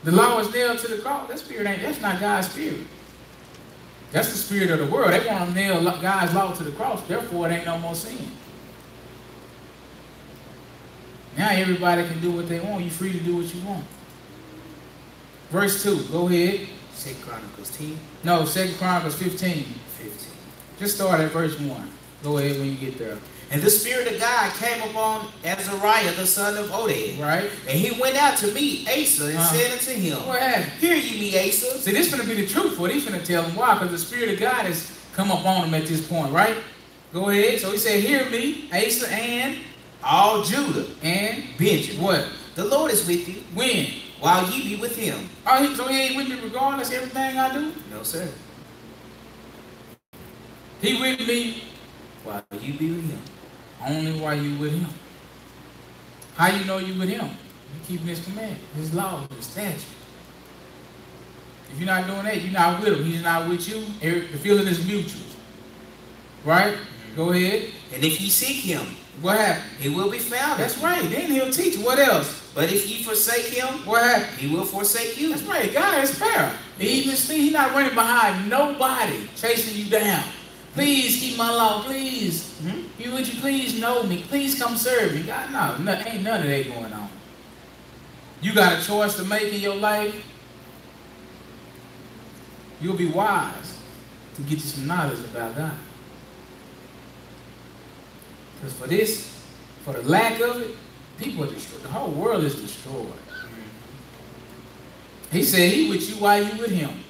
the law is nailed to the cross, that's not God's spirit. That's the spirit of the world. They want to nail God's law to the cross. Therefore, it ain't no more sin. Now everybody can do what they want. You're free to do what you want. Verse 2. Go ahead. 2 Chronicles 10. No, 2 Chronicles 15. 15. Just start at verse 1. Go ahead when you get there. And the Spirit of God came upon Azariah, the son of Oded. Right. And he went out to meet Asa and said unto him, What happened? Hear ye me, Asa. See, this is going to be the truth. What he's going to tell him. Why? Because the Spirit of God has come upon him at this point, right? Go ahead. So he said, Hear me, Asa, and all Judah and Benjamin. What? The Lord is with you. When? While ye be with him. Oh, so he ain't with me regardless of everything I do? No, sir. He with me While you be with him. only while you with him. How you know you with him? You keeping his command, his law, his statute. If you're not doing that, you're not with him. He's not with you. The feeling is mutual. Right? Go ahead. And if ye seek him, What happened? he will be found. That's right. Then he'll teach. What else? But if ye forsake him, What happened? he will forsake you. That's right. God is fair. He's not running behind nobody, chasing you down. Please keep my law, please. Would you please know me? Please come serve me. God, no, ain't none of that going on. You got a choice to make in your life. You'll be wise to get you some knowledge about God. Because for the lack of it, people are destroyed. The whole world is destroyed. He said he with you while you with him.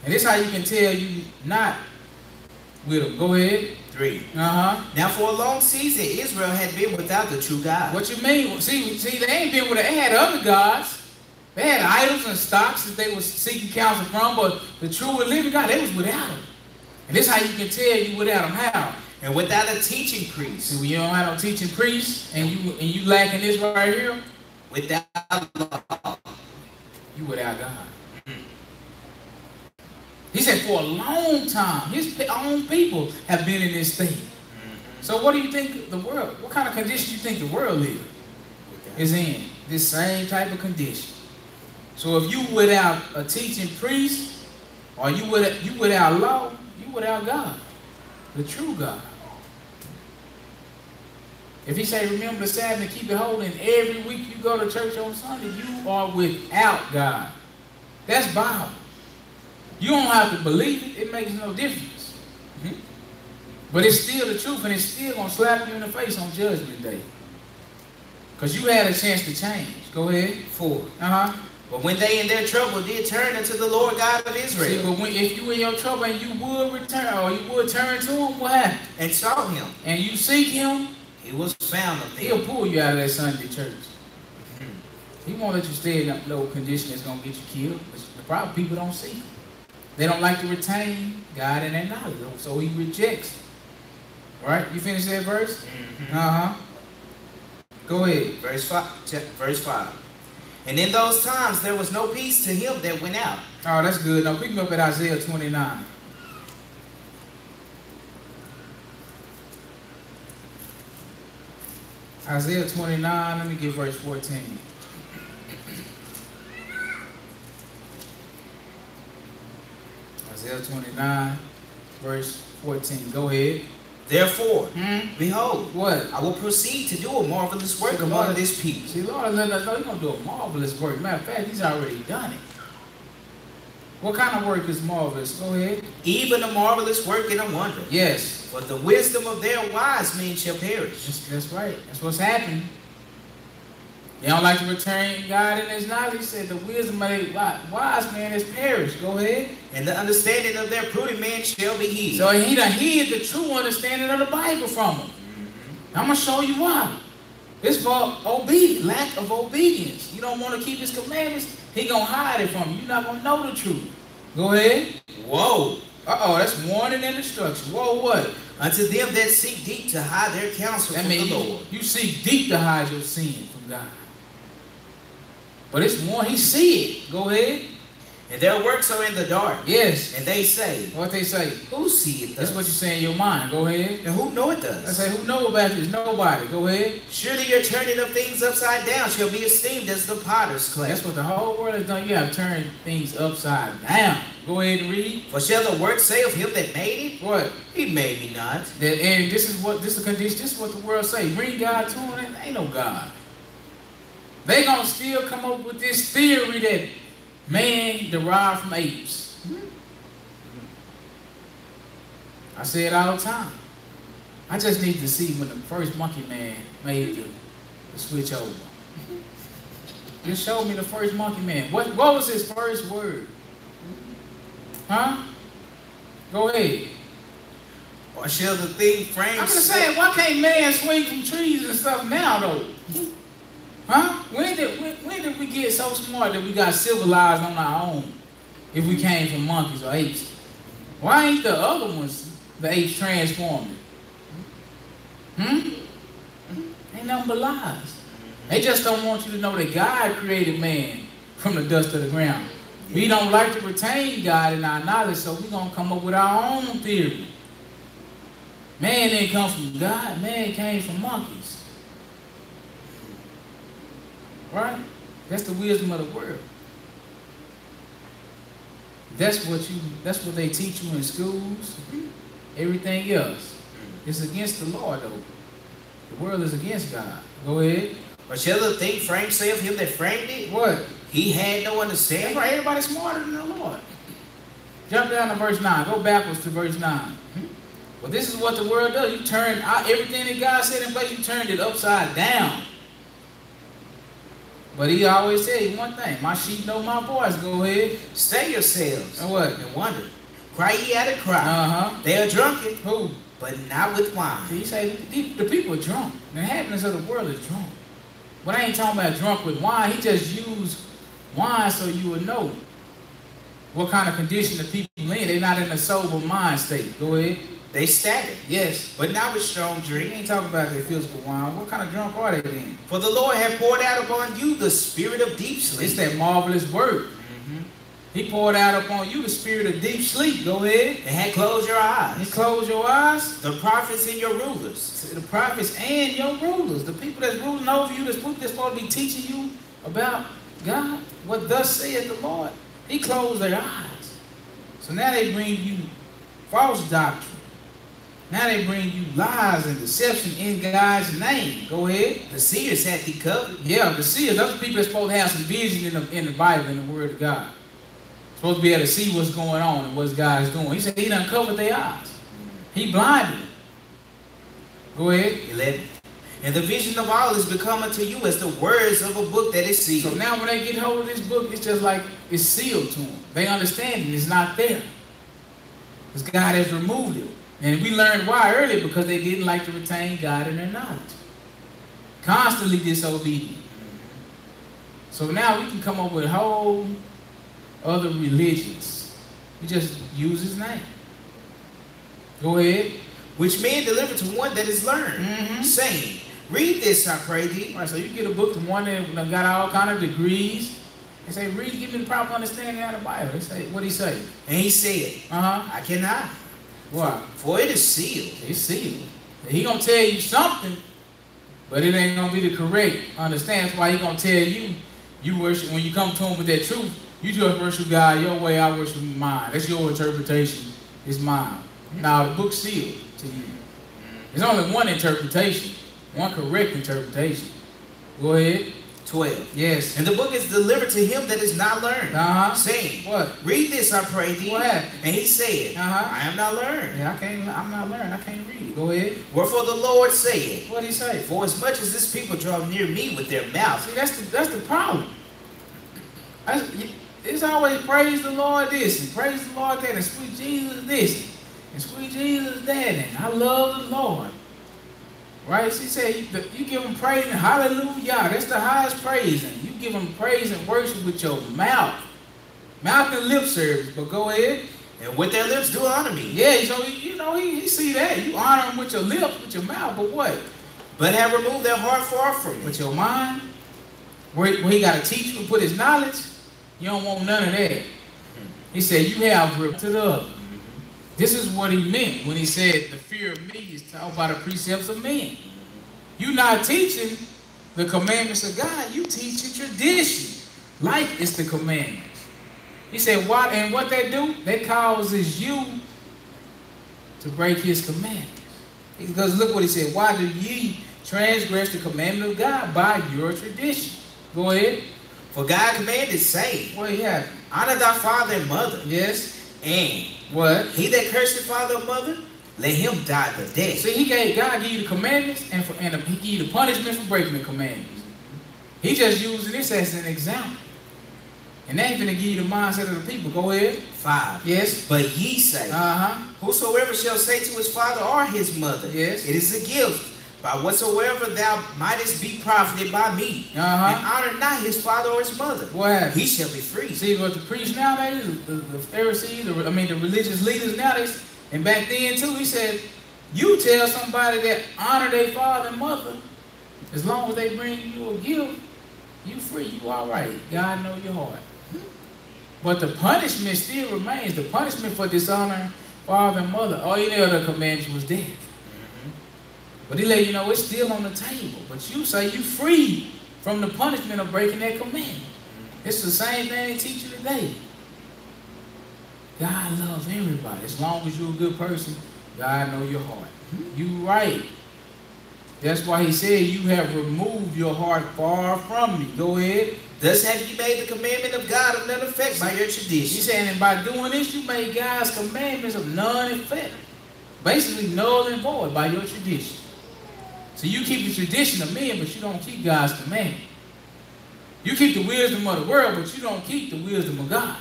And this is how you can tell you not with him. Go ahead. 3. Uh-huh. Now for a long season, Israel had been without the true God. What you mean? See, they ain't been with it. They had other gods. They had idols and stocks that they were seeking counsel from, but the true and living God, they was without him. And this is how you can tell you without him. How? And without a teaching priest. See, when you don't have no teaching priest, and you lacking this right here, Without law. you without God. He said for a long time, his own people have been in this thing. So what do you think the world, what kind of condition do you think the world is in? This same type of condition. So if you without a teaching priest, or you without law, you without God, the true God. If he say, remember the Sabbath and keep it holy, and every week you go to church on Sunday, you are without God. That's Bible. You don't have to believe it. It makes no difference. But it's still the truth, and it's still going to slap you in the face on Judgment Day. Because you had a chance to change. Go ahead. 4. Uh-huh. But when they in their trouble did turn unto the Lord God of Israel. See, but if you in your trouble and you would return, or you would turn to him, what happened? And sought him. And you seek him, he was found of them. He'll pull you out of that Sunday church. He won't let you stay in that low condition that's going to get you killed. The problem, people don't see him. They don't like to retain God in their knowledge, so he rejects it. Right? You finish that verse? Uh-huh. Go ahead. Verse 5. And in those times there was no peace to him that went out. Oh, that's good. Now pick me up at Isaiah 29. Isaiah 29, let me get verse 14. Isaiah 29, verse 14. Go ahead. Therefore, behold, what? I will proceed to do a marvelous work among this people. See, Lord, let us know he's going to do a marvelous work. Matter of fact, he's already done it. What kind of work is marvelous? Go ahead. Even a marvelous work and a wonder. Yes. But the wisdom of their wise men shall perish. That's right. That's what's happening. They don't like to return God in his knowledge. He said the wisdom of their wise man is perished. Go ahead. And the understanding of their prudent man shall be hid. So he done hid the true understanding of the Bible from them. I'm going to show you why. It's for obedience, lack of obedience. You don't want to keep his commandments, he going to hide it from you. You're not going to know the truth. Go ahead. Whoa. Uh-oh, that's warning and instruction. Whoa, what? Unto them that seek deep to hide their counsel from the Lord. You seek deep to hide your sin from God. But it's one, he see it. Go ahead. And their works are in the dark. Yes. And they say, what they say? who seeth us? That's what you say in your mind. Go ahead. And who knoweth us? I say, who know about this? Nobody. Go ahead. Surely your turning of things upside down shall be esteemed as the potter's clay. That's what the whole world has done. You have turned things upside down. Go ahead and read. For shall the work say of him that made it? What? He made me not. And this is what the condition. This is what the world say. Bring God to him. Ain't no God. They gonna still come up with this theory that man derived from apes. I say it all the time. I just need to see when the first monkey man made the switch over. Just show me the first monkey man. What was his first word? Huh? Go ahead. Or shall the thing frame? I'm just saying, why can't man swing from trees and stuff now though? Huh? When did we get so smart that we got civilized on our own? If we came from monkeys or apes, why ain't the other ones the apes transforming? Ain't nothing but lies. They just don't want you to know that God created man from the dust of the ground. We don't like to retain God in our knowledge, so we're gonna come up with our own theory. Man didn't come from God. Man came from monkeys. Right? That's the wisdom of the world. That's what they teach you in schools. Everything else is against the Lord, though. The world is against God. Go ahead. Or shall the thing frame say of him that framed it? What? He had no understanding. That's right. Everybody's smarter than the Lord. Jump down to verse 9. Go backwards to verse 9. Well, this is what the world does. You turn everything that God said in place, you turned it upside down. But he always said one thing, my sheep know my voice. Go ahead. Stay yourselves. And what? And wonder. Cry ye out and cry. They are drunken. Who? But not with wine. He say the people are drunk. The inhabitants of the world is drunk. But I ain't talking about drunk with wine. He just used wine so you would know what kind of condition the people in. They're not in a sober mind state. Go ahead. They stagger. Yes. But not with strong He drink. ain't talking about their physical wine. What kind of drunk are they then? For the Lord hath poured out upon you the spirit of deep sleep. It's that marvelous word. He poured out upon you the spirit of deep sleep. Go ahead. And had closed your eyes. He closed your eyes. The prophets and your rulers. The prophets and your rulers. The people that's ruling over you, that's supposed to be teaching you about God. What thus saith the Lord. He closed their eyes. So now they bring you false doctrine. Now they bring you lies and deception in God's name. Go ahead. The seers hath he covered. Yeah, the seers. Those people that's supposed to have some vision in the Bible, in the Word of God. Supposed to be able to see what's going on and what God is doing. He said he done covered their eyes. He blinded them. Go ahead. 11. And the vision of all is become unto you as the words of a book that is sealed. So now when they get hold of this book, it's just like it's sealed to them. They understand it. It's not there. Because God has removed it. And we learned why earlier, because they didn't like to retain God in their knowledge. Constantly disobedient. So now we can come up with whole other religions. We just use his name. Go ahead. Which men deliver to one that is learned, saying, read this, I pray thee. All right, so you get a book to one that got all kind of degrees. They say, read, give me the proper understanding of the Bible. They say, what he say? And he said, I cannot. Why? For it is sealed. It's sealed. He gonna tell you something, but it ain't gonna be the correct understand. That's why he gonna tell you, you worship, when you come to him with that truth, you just worship God your way, I worship mine. That's your interpretation. It's mine. Now the book's sealed to you. There's only one interpretation, one correct interpretation. Go ahead. 12. Yes. And the book is delivered to him that is not learned, saying, what? Read this, I pray thee. What happened? And he said, I am not learned. Yeah, I'm not learned. I can't read it. Go ahead. Wherefore the Lord said, what did he say? For as much as this people draw near me with their mouth. See, that's the problem. It's always praise the Lord this, and praise the Lord that, and sweet Jesus this, and sweet Jesus that, and I love the Lord. Right? She said, you give him praise and hallelujah. That's the highest praise. And you give him praise and worship with your mouth. Mouth and lip service. But go ahead. And with their lips do honor me. Yeah, so he see that. You honor him with your lips, with your mouth, but what? But have removed their heart far from me. With your mind? Where he got to teach you and put his knowledge? You don't want none of that. He said, you have to the other. This is what he meant when he said the fear of me is taught by the precepts of men. You're not teaching the commandments of God. You teaching tradition like it's the commandments. He said, what? And what they do, that causes you to break his commandments. Because look what he said. Why do ye transgress the commandment of God by your tradition? Go ahead. For God commanded, saying, What he had? honor thy father and mother. Yes. And What? he that curseth father or mother, let him die the death. See, God gave you the commandments and he gave you the punishment for breaking the commandments. He just using this as an example. And that ain't gonna give you the mindset of the people. Go ahead. 5. Yes. But ye say, whosoever shall say to his father or his mother, Yes. it is a gift, by whatsoever thou mightest be profited by me, and honor not his father or his mother, What happened? he shall be free. See what the priests nowadays, the Pharisees, the religious leaders nowadays, and back then too, he said, you tell somebody that honor their father and mother, as long as they bring you a gift, you free, you all right. God know your heart. But the punishment still remains. The punishment for dishonoring father and mother, all you know, the commandment was death. But he let you know it's still on the table. But you say you free from the punishment of breaking that commandment. It's the same thing they teach you today. God loves everybody. As long as you're a good person, God knows your heart. You right. That's why he said you have removed your heart far from me. Go ahead. Thus have you made the commandment of God of none effect by your tradition. He's saying, and by doing this, you made God's commandments of none effect. Basically, null and void by your tradition. So you keep the tradition of men, but you don't keep God's commandment. You keep the wisdom of the world, but you don't keep the wisdom of God.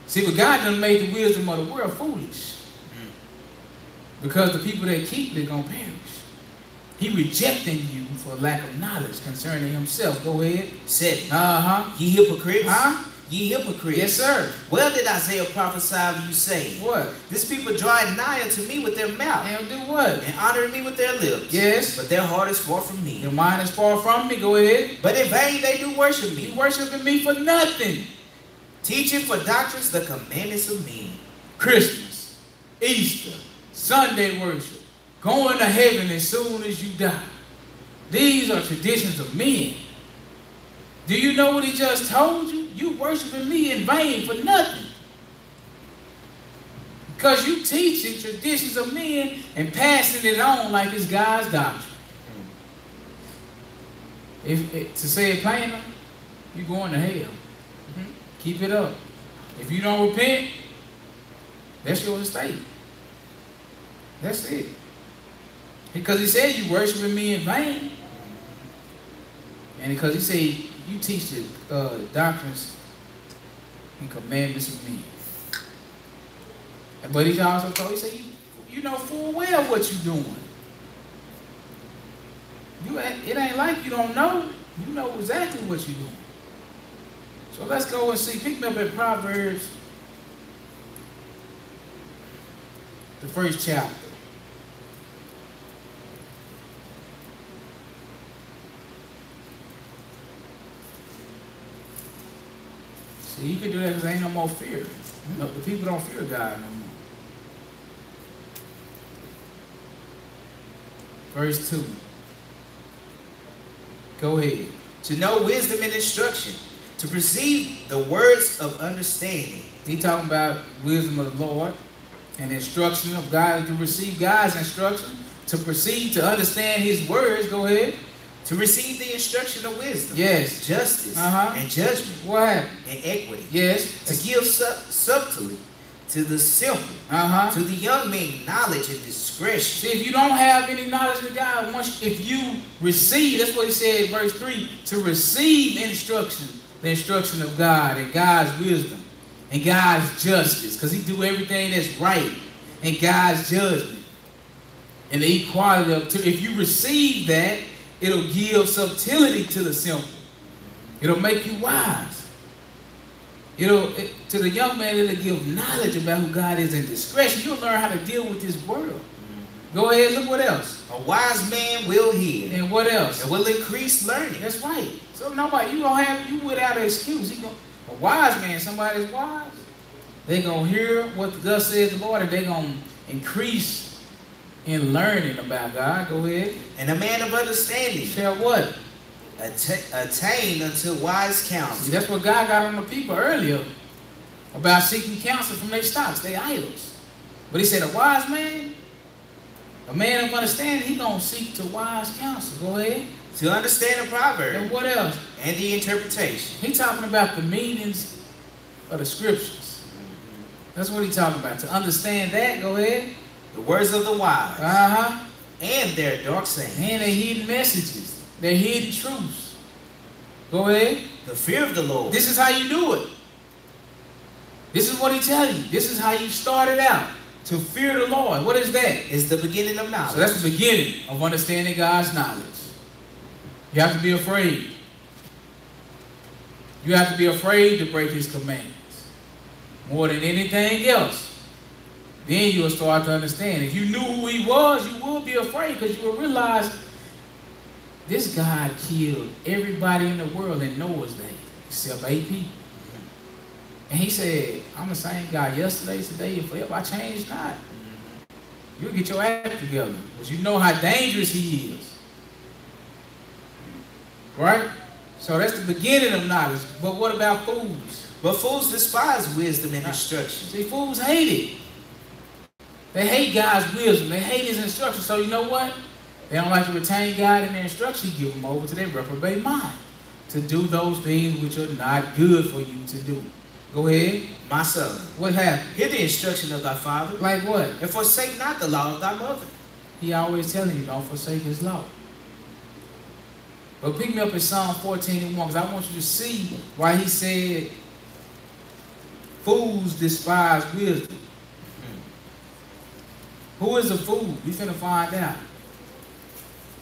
See, but God done made the wisdom of the world foolish. Because the people that keep it are going to perish. He rejecting you for lack of knowledge concerning himself. Go ahead. 7. Uh-huh. Ye hypocrites. Huh? Ye hypocrites. Yes, sir. Well did Isaiah prophesy of you, saying, What? this people draw nigh unto me with their mouth, And do what? and honor me with their lips. Yes. But their heart is far from me. Your mind is far from me. Go ahead. But in vain they do worship You me, worshiping me for nothing. teaching for doctrines the commandments of men. Christmas, Easter, Sunday worship, going to heaven as soon as you die. These are traditions of men. Do you know what he just told you? You worshiping me in vain for nothing. Because you teaching traditions of men and passing it on like it's God's doctrine. To say it plainer, you're going to hell. Keep it up. If you don't repent, that's your mistake. That's it. Because he said you worshiping me in vain. And because he said you teach the doctrines and commandments of me. But he also told, he said, you know full well what you're doing. It ain't like you don't know. You know exactly what you're doing. So let's go and see. Pick me up at Proverbs, the first chapter. See, you can do that because there ain't no more fear. No, the people don't fear God no more. Verse 2. Go ahead. To know wisdom and instruction, to perceive the words of understanding. He talking about wisdom of the Lord and instruction of God, to receive God's instruction, to proceed to understand his words. Go ahead. To receive the instruction of wisdom. Yes. Justice and judgment. What happened? And equity. Yes. To give subtlety to the simple. To the young man knowledge and discretion. See, if you don't have any knowledge of God, if you receive, that's what he said in verse 3, to receive instruction, the instruction of God and God's wisdom and God's justice, because he do everything that's right, and God's judgment and the equality of two. If you receive that, it'll give subtlety to the simple. It'll make you wise. To the young man, it'll give knowledge about who God is and discretion. You'll learn how to deal with this world. Go ahead, look what else. A wise man will hear. And what else? And will increase learning. That's right. So nobody, you without an excuse. A wise man, somebody that's wise. They're going to hear what thus says the Lord, and they're going to increase in learning about God. Go ahead. And a man of understanding shall what? Attain unto wise counsel. See, that's what God got on the people earlier about seeking counsel from their stocks, their idols. But he said a wise man, a man of understanding, he going to seek to wise counsel. Go ahead. To understand the proverb. And what else? And the interpretation. He talking about the meanings of the scriptures. That's what he talking about. To understand that, go ahead. The words of the wise. Uh-huh. And their dark sayings. And their hidden messages. Their hidden truths. Go ahead. The fear of the Lord. This is how you do it. This is what he tells you. This is how you start it out. To fear the Lord. What is that? It's the beginning of knowledge. So that's the beginning of understanding God's knowledge. You have to be afraid. You have to be afraid to break his commandments. More than anything else. Then you'll start to understand. If you knew who he was, you will be afraid, because you will realize this God killed everybody in the world in Noah's day, except 8 people. And he said, I'm the same God yesterday, today, and forever. I changed not. You'll get your act together, because you know how dangerous he is. Right? So that's the beginning of knowledge. But what about fools? But fools despise wisdom and instruction. See, fools hate it. They hate God's wisdom. They hate his instruction. So you know what? They don't like to retain God in their instruction. Give them over to their reprobate mind to do those things which are not good for you to do. Go ahead. My son. What happened? Hear the instruction of thy father. Like what? And forsake not the law of thy mother. He always telling you, don't forsake his law. But pick me up in Psalm 14:1, because I want you to see why he said fools despise wisdom. Who is a fool? We finna find out.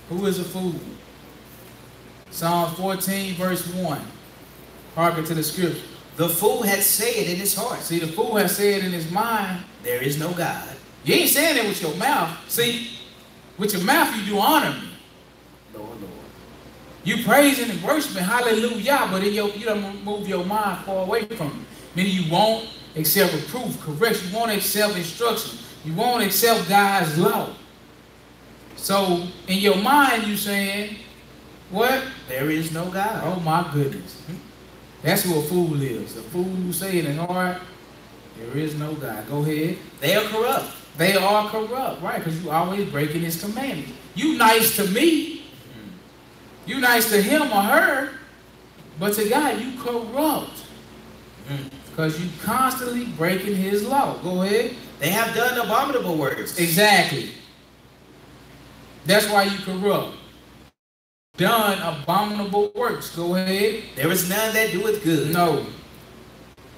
Who is a fool? Psalm 14, verse 1. Hearken to the scripture. The fool had said in his heart. See, the fool has said in his mind, there is no God. You ain't saying that with your mouth. See, with your mouth you do honor me. Lord. You praising and worshiping, hallelujah, but in you don't move your mind far away from it. Meaning you won't accept reproof, correction. You won't accept instruction. You won't accept God's law. So in your mind you saying, what? There is no God. Oh my goodness. That's who a fool is. A fool who say in his heart, there is no God. Go ahead. They are corrupt. They are corrupt, right? Because you always breaking his commandments. You nice to me. You nice to him or her. But to God, you corrupt. Because you constantly breaking his law. Go ahead. They have done abominable works. Exactly. That's why you corrupt. Done abominable works. Go ahead. There is none that doeth good. No.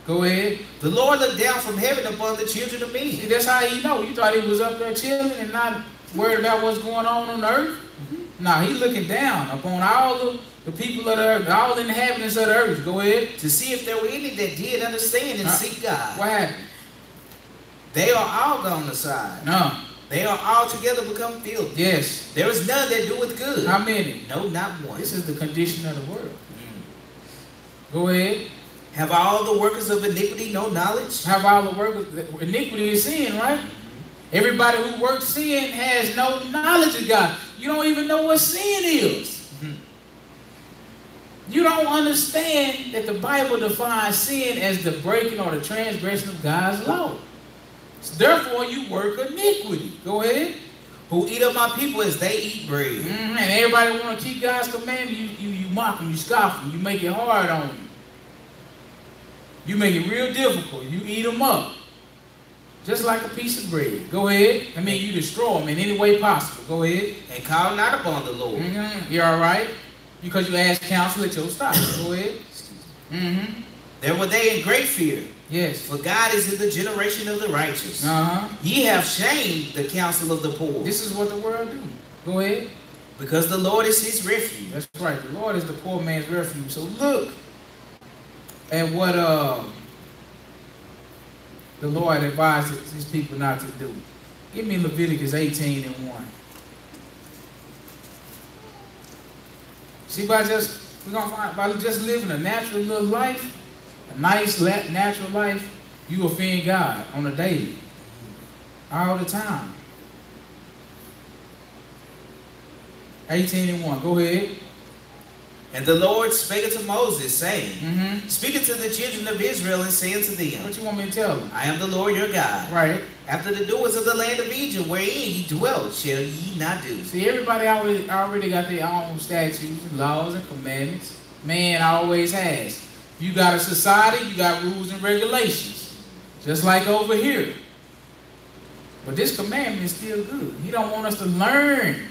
Go ahead. The Lord looked down from heaven upon the children of men. See, that's how you know. You thought he was up there chilling and not worried about what's going on earth? No, he's looking down upon all the people of the earth, all the inhabitants of the earth. Go ahead. To see if there were any that did understand and seek God. What happened? They are all gone aside. No. They are all together become filthy. Yes. There is none that doeth good. How many? No, not one. This is the condition of the world. Go ahead. Have all the workers of iniquity no knowledge? Have all the workers, iniquity is sin, right? Everybody who works sin has no knowledge of God. You don't even know what sin is. You don't understand that the Bible defines sin as the breaking or the transgression of God's law. So therefore, you work iniquity. Go ahead. Who eat up my people as they eat bread. And everybody want to keep God's commandment. You mock them, you scoff them, you make it hard on them. You make it real difficult. You eat them up. Just like a piece of bread. Go ahead. I mean, you destroy them in any way possible. Go ahead. And call not upon the Lord. You're all right. Because you ask counsel at your stop. Go ahead. There were they in great fear. Yes. For God is in the generation of the righteous. Ye have shamed the counsel of the poor. This is what the world do. Go ahead. Because the Lord is his refuge. That's right. The Lord is the poor man's refuge. So look at what the Lord advises his people not to do. Give me Leviticus 18:1. See, by just living a natural little life, a nice natural life, You offend God on a daily, all the time. 18:1. Go ahead. And the Lord spake unto Moses, saying, Speak unto the children of Israel, and say unto them, What you want me to tell them? I am the Lord your God. Right. After the doings of the land of Egypt, wherein ye dwelt, shall ye not do. See, everybody already got their own statutes, laws, and commandments. Man always has. You got a society, you got rules and regulations. Just like over here. But this commandment is still good. He don't want us to learn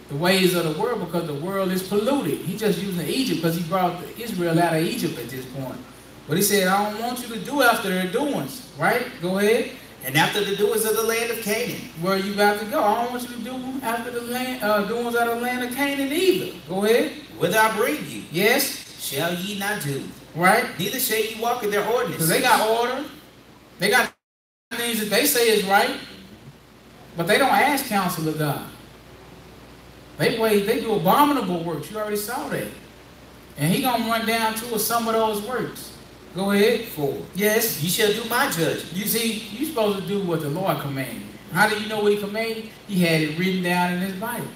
the ways of the world because the world is polluted. He just using Egypt because he brought Israel out of Egypt at this point. But he said, I don't want you to do after their doings. Right? Go ahead. And after the doings of the land of Canaan. Where you about to go? I don't want you to do after the land, doings of the land of Canaan either. Go ahead. Whither I bring you. Yes. Shall ye not do. Right? Neither shall ye walk in their ordinances. Because they got order. They got things that they say is right. But they don't ask counsel of God. They do abominable works. You already saw that. And he going to run down to some of those works. Go ahead. 4. Yes. You shall do my judgment. You see, you're supposed to do what the Lord commanded. How do you know what he commanded? He had it written down in his Bible.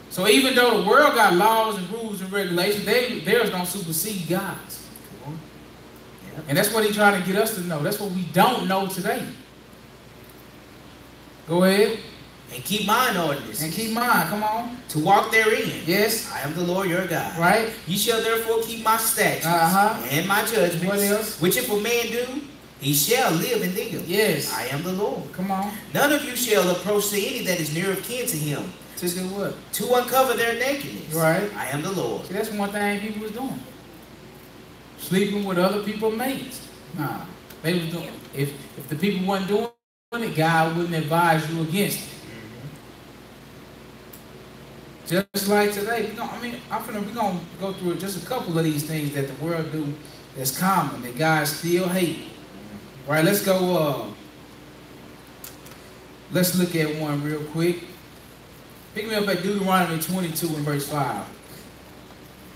So even though the world got laws and rules and regulations, theirs don't supersede God's. Yep. And that's what he's trying to get us to know. That's what we don't know today. Go ahead. And keep mine ordinances. And keep mine, come on. To walk therein. Yes. I am the Lord your God. Right. Ye shall therefore keep my statutes and my judgments. What else? Which if a man do, he shall live in them. Yes. I am the Lord. Come on. None of you shall approach to any that is near of kin to him. To do what? To uncover their nakedness. Right. I am the Lord. See, that's one thing people was doing. Sleeping with other people's mates. Nah. They was doing. If the people wasn't doing it, God wouldn't advise you against it. Just like today, we're gonna go through just a couple of these things that the world do that's common, that God still hate. All right, let's go, let's look at one real quick. Pick me up at Deuteronomy 22 and verse 5.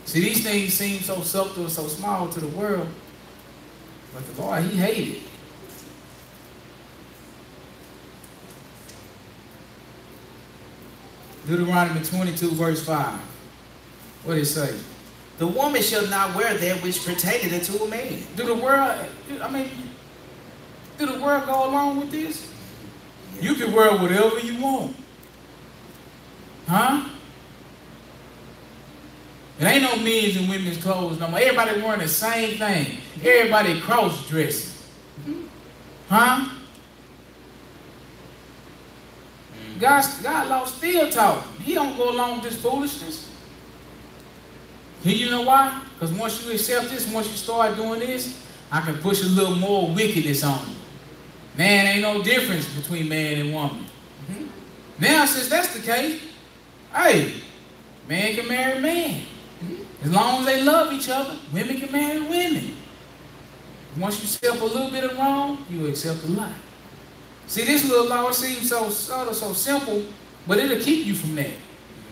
See, these things seem so subtle and so small to the world, but the Lord, he hated it. Deuteronomy 22 verse 5. What did it say? The woman shall not wear that which pertaineth unto a man. Do the world go along with this? Yeah. You can wear whatever you want. Huh? It ain't no men's and women's clothes no more. Everybody wearing the same thing. Everybody cross-dressing. Huh? God law still talking. He don't go along with this foolishness. You know why? Because once you accept this, once you start doing this, I can push a little more wickedness on you. Man, ain't no difference between man and woman. Now, since that's the case, hey, man can marry man. As long as they love each other, women can marry women. Once you accept a little bit of wrong, you accept a lot. See, this little law seems so subtle, so simple, but it'll keep you from that.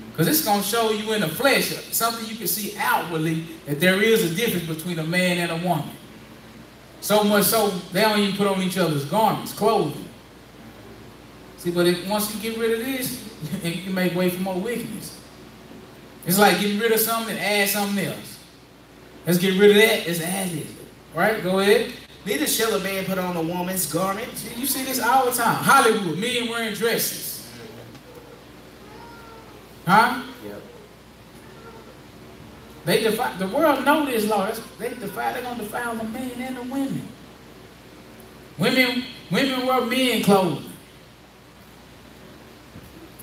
Because it's going to show you in the flesh, something you can see outwardly, that there is a difference between a man and a woman. So much so, they don't even put on each other's garments, clothing. See, but once you get rid of this, you can make way for more wickedness. It's like getting rid of something and add something else. Let's get rid of that, let's add this. Right? Go ahead. Neither shall a man put on a woman's garment. You see this all the time. Hollywood, men wearing dresses. Huh? Yep. They defy, the world know this law. They're going to defile the men and the women. Women wear men clothing.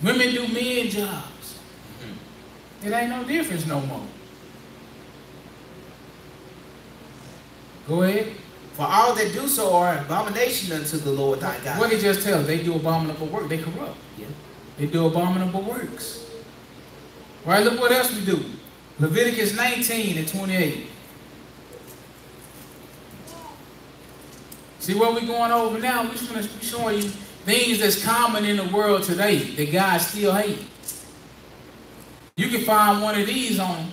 Women do men jobs. It ain't no difference no more. Go ahead. For all that do so are abomination unto the Lord thy God. What did he just tell us? They do abominable work. They corrupt. Yeah. They do abominable works. All right, look what else we do. Leviticus 19 and 28. See what we're going over now? We're showing you things that's common in the world today that God still hates. You can find one of these on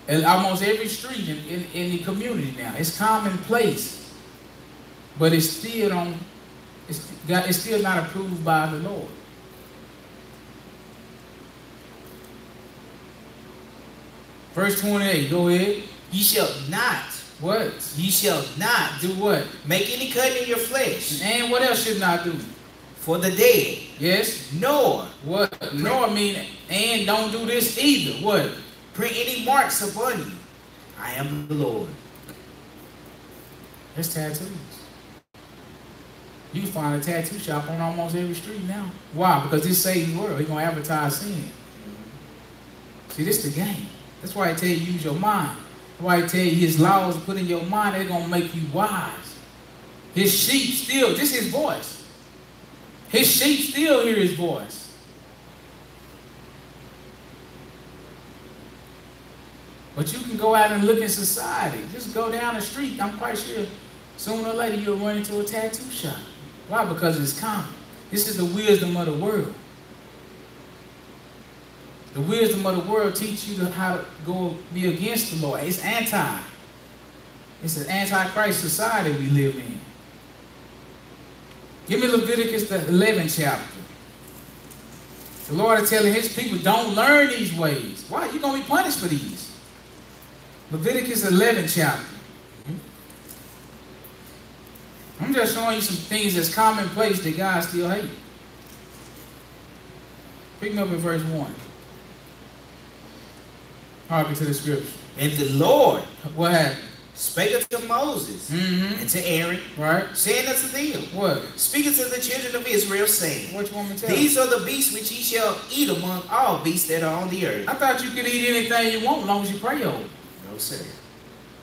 in almost every street in the community now. It's commonplace, but it's still not approved by the Lord. Verse 28, go ahead. Ye shall not. What? Ye shall not Do what? make any cutting in your flesh And what else should not do? for the dead, Yes? nor What? Nor mean, and don't do this either. What? print any marks upon you. I am the Lord. That's tattoos. You can find a tattoo shop on almost every street now. Why? Because this Satan's world. He's going to advertise sin. See, this is the game. That's why I tell you use your mind. That's why I tell you his laws put in your mind, they're going to make you wise. His sheep still, this is his voice. His sheep still hear his voice. But you can go out and look in society. Just go down the street. I'm quite sure sooner or later you'll run into a tattoo shop. Why? Because it's common. This is the wisdom of the world. The wisdom of the world teach you how to go be against the Lord. It's anti. It's an antichrist society we live in. Give me Leviticus the 11th chapter. The Lord is telling his people, don't learn these ways. Why? You're going to be punished for these. Leviticus 11th chapter. I'm just showing you some things that's commonplace that God still hates. Pick me up in verse 1. Harken to the scripture. And the Lord What happened? spake unto Moses and to Aaron, Right? saying unto them, What? speaking to the children of Israel, saying, What you want me to tell you? these are the beasts which ye shall eat among all beasts that are on the earth. I thought you could eat anything you want as long as you pray over it. No, sir.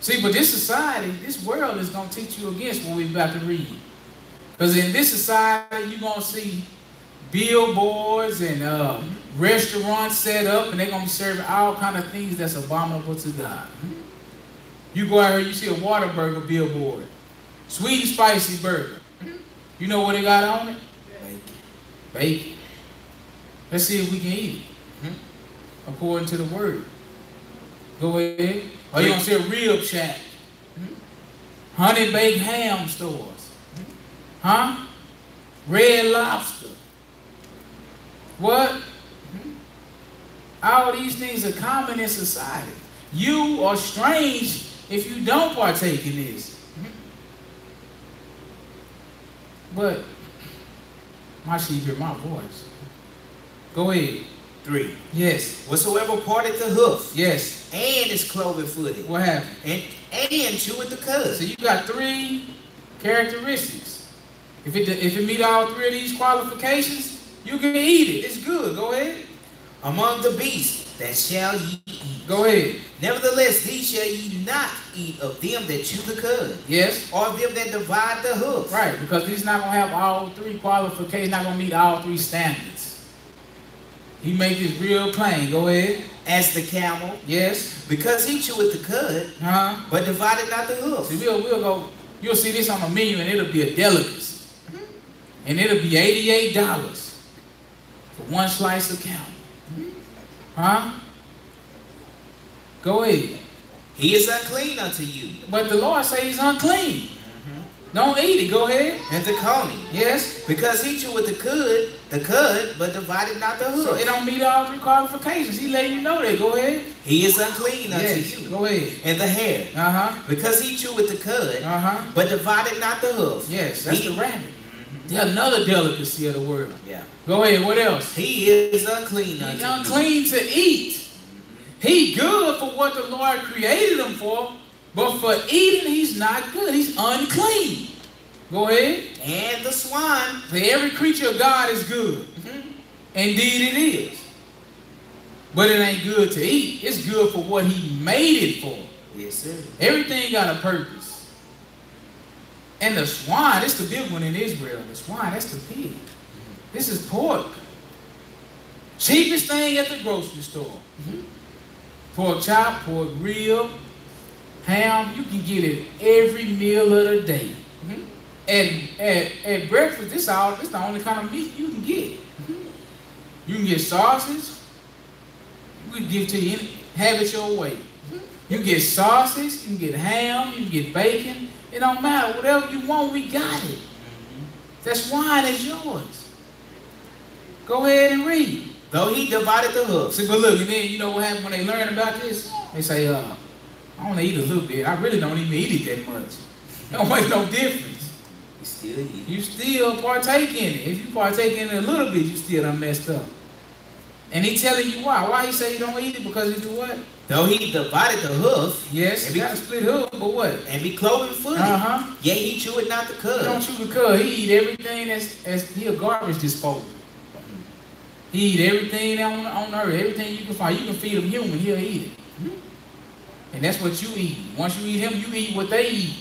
See, but this society, this world is going to teach you against what we're about to read. Because in this society, you're going to see billboards and restaurants set up, and they're going to be serving all kind of things that's abominable to God. You go out here, you see a Whataburger billboard. Sweet and spicy burger. You know what they got on it? Bacon. Let's see if we can eat it. According to the word. Go ahead. Or you're going to see a rib shack. Honey baked ham stores. Huh? Red Lobster. What? All these things are common in society. You are strange if you don't partake in this. But my sheep hear my voice. Go ahead. 3. Yes. Whatsoever parted the hoof, Yes. and is cloven footed, What happened? and cheweth the cud. So you got 3 characteristics. If it meet all 3 of these qualifications, you can eat it. It's good. Go ahead. Among the beasts that shall ye eat. Go ahead. Nevertheless, these shall ye not eat of them that chew the cud, Yes. or of them that divide the hoof. Right. Because he's not going to have all 3 qualifications. Not going to meet all 3 standards. He makes this real plain. Go ahead. As the camel, Yes. because he cheweth the cud, but divided not the hoof. See, we'll go. You'll see this on the menu, and it'll be a delicacy, and it'll be $88 for 1 slice of camel. Go ahead. He is unclean unto you. But the Lord says he's unclean. Don't eat it. Go ahead. And the coney, Yes. because he cheweth the cud, but divided not the hoof. So it don't meet all 3 qualifications. He letting you know that. Go ahead. He is unclean unto Yes. you. Go ahead. And the hare, because he cheweth the cud, but divided not the hoof. Yes. That's the rabbit. There's another delicacy of the world. Yeah. Go ahead. What else? He is unclean He's unto you. unclean to eat. He good for what the Lord created him for, but for eating, he's not good. He's unclean. Go ahead. And the swine, For every creature of God is good. Indeed it is. But it ain't good to eat. It's good for what he made it for. yes, sir. Everything got a purpose. And the swine, it's the big one in Israel. The swine, that's the pig. This is pork. Cheapest thing at the grocery store. Pork chop, pork rib, ham. You can get it every meal of the day. At breakfast, this the only kind of meat you can get. You can get sausage. We can give to you, have it your way. You can get sausage, you can get ham, you can get bacon. It don't matter. Whatever you want, we got it. That's wine is yours. Go ahead and read. Though he divided the hoof. See, but look, and then you know what happened when they learn about this? They say, I only eat a little bit. I really don't even eat it that much. It don't make no difference. You still eat. You still partake in it. If you partake in it a little bit, you still done messed up. And he telling you why. Why he say you don't eat it? Because he do what? Though he divided the hoof. Yes, he got a split hoof, but what? And be cloven footed. Yet he chew it not the cud. He don't chew the cud. He eat everything he a garbage disposal. He eat everything on earth, everything you can find. You can feed him human, he'll eat it. And that's what you eat. Once you eat him, you eat what they eat.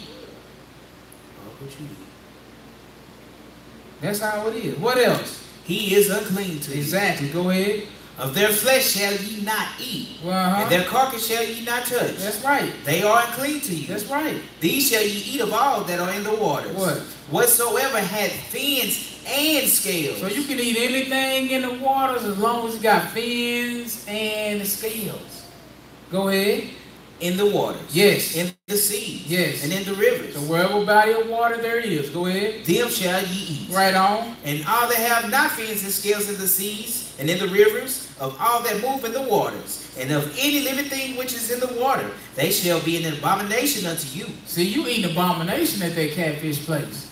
What you eat. That's how it is. What else? He is unclean to you. Exactly. Go ahead. Of their flesh shall ye not eat, and their carcass shall ye not touch. That's right. They are unclean to you. That's right. These shall ye eat of all that are in the waters. What? Whatsoever hath fins and scales. So you can eat anything in the waters as long as it got fins and scales. Go ahead. In the waters. Yes. In the sea. Yes. And in the rivers. So wherever body of water there is, go ahead. Them shall ye eat. Right on. And all that have not fins and scales in the seas and in the rivers, of all that move in the waters, and of any living thing which is in the water, they shall be an abomination unto you. See, you eat an abomination at that catfish place.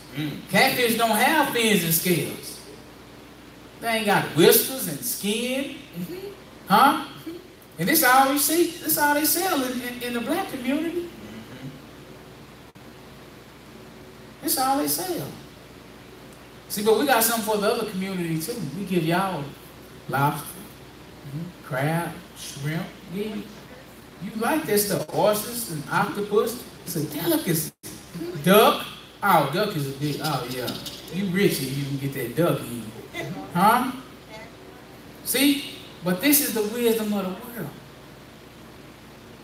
Catfish don't have fins and scales. They ain't got whiskers and skin. Huh? And this all you see, this all they sell in the black community. This all they sell. See, but we got something for the other community too. We give y'all lobster, crab, shrimp. You like that stuff. Oysters and octopus. It's a delicacy. Duck. Oh, duck is a big, oh yeah. You rich if you can get that duck eaten. Huh? See? But this is the wisdom of the world.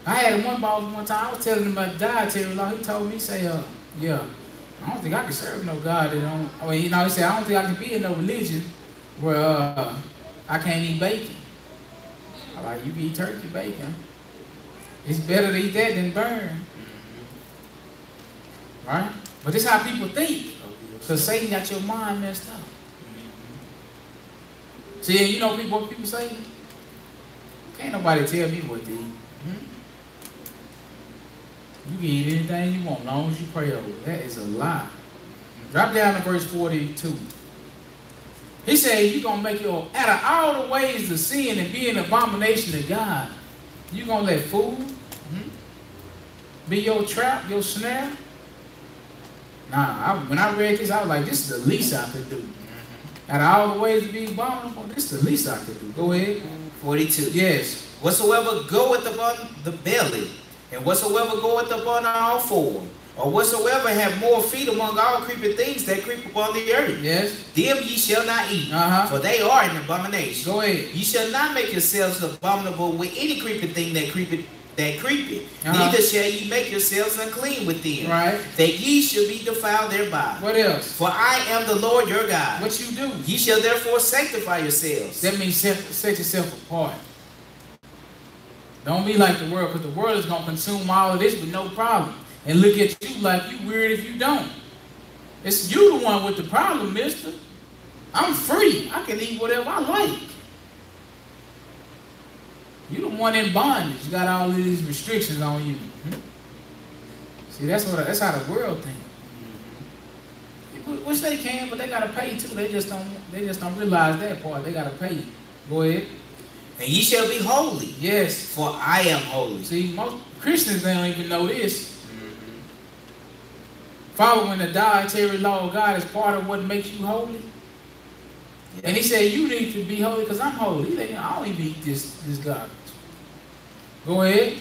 I had one boss one time, I was telling him about dietary law. He told me, he said, yeah, I don't think I can serve no God that don't, I mean, he said, I don't think I can be in no religion where I can't eat bacon. I'm like, you can eat turkey bacon. It's better to eat that than burn. Right? But this is how people think. Because Satan got your mind messed up. See, you know what people say? Can't nobody tell me what to eat. You can eat anything you want as long as you pray over it. That is a lie. Drop down to verse 42. He said, you're going to make your, out of all the ways to sin and be an abomination to God, you're going to let food be your trap, your snare? Nah, when I read this, I was like, this is the least I could do. Out of all the ways to be abominable, this is the least I could do. Go ahead. 42. Yes. Whatsoever goeth upon the belly, and whatsoever goeth upon all four, or whatsoever have more feet among all creeping things that creep upon the earth, yes, them ye shall not eat, for they are an abomination. Go ahead. Ye shall not make yourselves abominable with any creeping thing that creepeth. Neither shall ye make yourselves unclean with them, right, that ye shall be defiled thereby. What else? For I am the Lord your God. What you do? Ye shall therefore sanctify yourselves. That means set yourself apart. Don't be like the world, because the world is going to consume all of this with no problem. And look at you like you weird if you don't. It's you the one with the problem, mister. I'm free. I can eat whatever I like. You the one in bondage. You got all these restrictions on you. See, that's how the world thinks. Which they can, but they gotta pay too. They just don't realize that part. They gotta pay. Go ahead. And ye shall be holy. Yes. For I am holy. See, most Christians, they don't even know this. Following the dietary law of God is part of what makes you holy. Yeah. And he said, you need to be holy because I'm holy. He said, I don't even eat this garbage. Go ahead.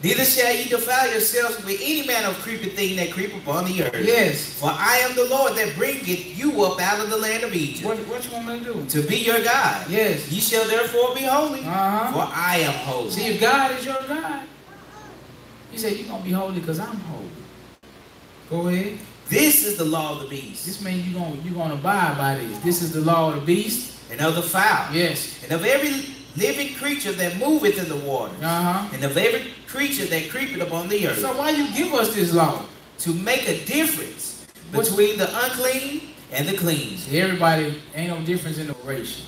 Neither shall ye defile yourselves with any manner of creeping thing that creep upon the earth. Yes. For I am the Lord that bringeth you up out of the land of Egypt. What you want me to do? To be your God. Yes. Ye shall therefore be holy. For I am holy. See, if God is your God, he said, you're going to be holy because I'm holy. Go ahead. This is the law of the beast. This means you're going to abide by this. This is the law of the beast. And of the fowl. Yes. And of every living creature that moveth in the water, and of every creature that creepeth upon the earth. So why you give us this law? To make a difference between the unclean and the clean. See, everybody ain't no difference in the ratio.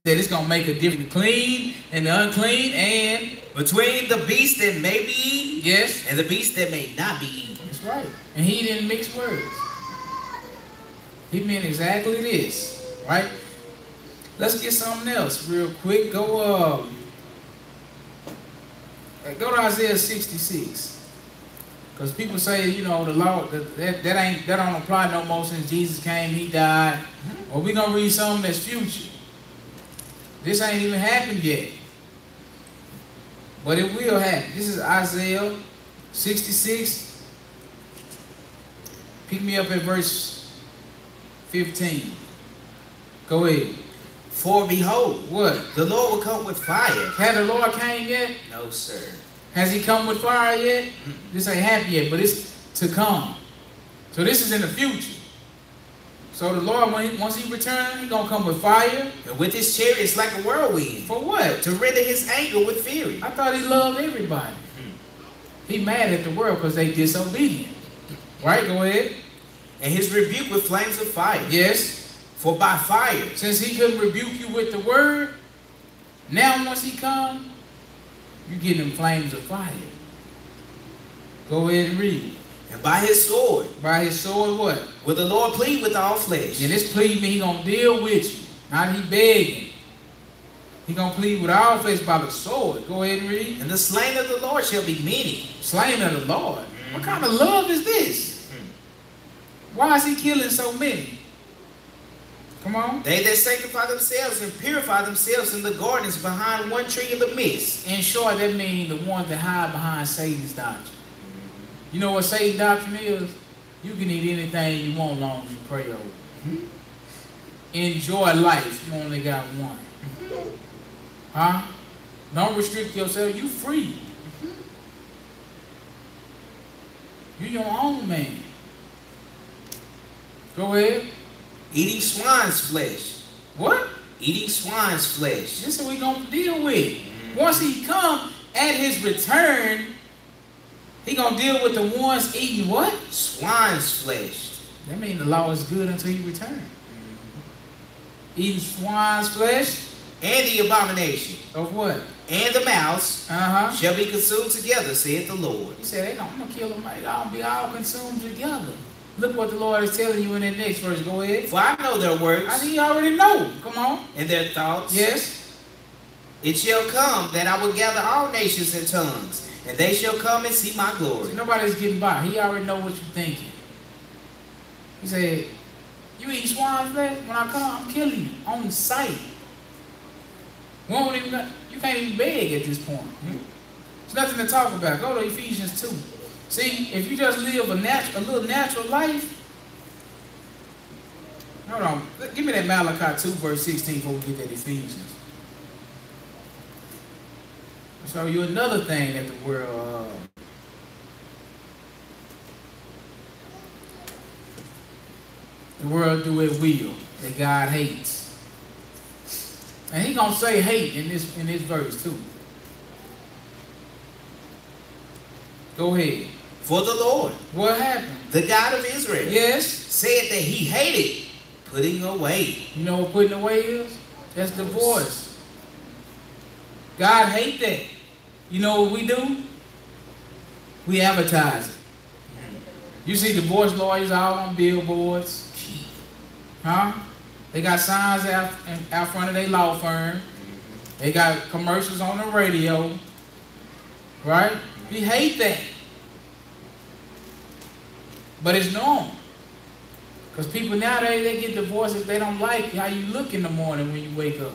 It's gonna make a difference, the clean and the unclean, and between the beast that may be eaten, yes, and the beast that may not be eaten. That's right. And he didn't mix words. He meant exactly this, right? Let's get something else real quick. Go to Isaiah 66. Because people say, you know, the law that don't apply no more since Jesus came, he died. Well, we're gonna read something that's future. This ain't even happened yet. But it will happen. This is Isaiah 66. Pick me up at verse 15. Go ahead. For behold, what? The Lord will come with fire. Had the Lord came yet? No, sir. Has he come with fire yet? This ain't happened yet, but it's to come. So this is in the future. So the Lord, once he returns, he's going to come with fire. And with his chariots like a whirlwind. For what? To render his anger with fury. I thought he loved everybody. He mad at the world because they disobedient. Right? Go ahead. And his rebuke with flames of fire. Yes. For by fire. Since he couldn't rebuke you with the word, now once he comes, you get them flames of fire. Go ahead and read. And by his sword. By his sword what? Will the Lord plead with all flesh. And this plead means he going to deal with you. Not he begging. He going to plead with all flesh by the sword. Go ahead and read. And the slain of the Lord shall be many. Slain of the Lord? What kind of love is this? Why is he killing so many? Come on. They that sanctify themselves and purify themselves in the gardens behind one tree in the midst. In short, that means the ones that hide behind Satan's doctrine. You know what Satan's doctrine is? You can eat anything you want as long as you pray over it. Enjoy life. You only got one. Huh? Don't restrict yourself. You free. You your own man. Go ahead. Eating swine's flesh. What? Eating swine's flesh. This is what we're going to deal with. Once he come at his return, he going to deal with the ones eating what? Swine's flesh. That means the law is good until he return. Eating swine's flesh. And the abomination. Of what? And the mouse shall be consumed together, saith the Lord. He said, I'm going to kill them. They're going to be all consumed together. Look what the Lord is telling you in that next verse. Go ahead. For I know their works. I think you already know. Come on. And their thoughts. Yes. It shall come that I will gather all nations and tongues, and they shall come and see my glory. See, nobody's getting by. He already know what you're thinking. He said, you eat swine flesh? When I come, I'm killing you on sight. You can't even beg at this point. There's nothing to talk about. Go to Ephesians 2. See, if you just live a little natural life. Hold on. Give me that Malachi 2 verse 16 before we get that Ephesians. I'll show you another thing that the world do at will, that God hates. And he gonna say hate in this verse too. Go ahead. For the Lord, what happened? The God of Israel, yes, said that he hated putting away. You know what putting away is? That's divorce. God hates that. You know what we do? We advertise it. You see divorce lawyers out on billboards. Huh? They got signs out front of their law firm. They got commercials on the radio. Right? We hate that. But it's normal. Because people nowadays, they get divorced if they don't like how you look in the morning when you wake up.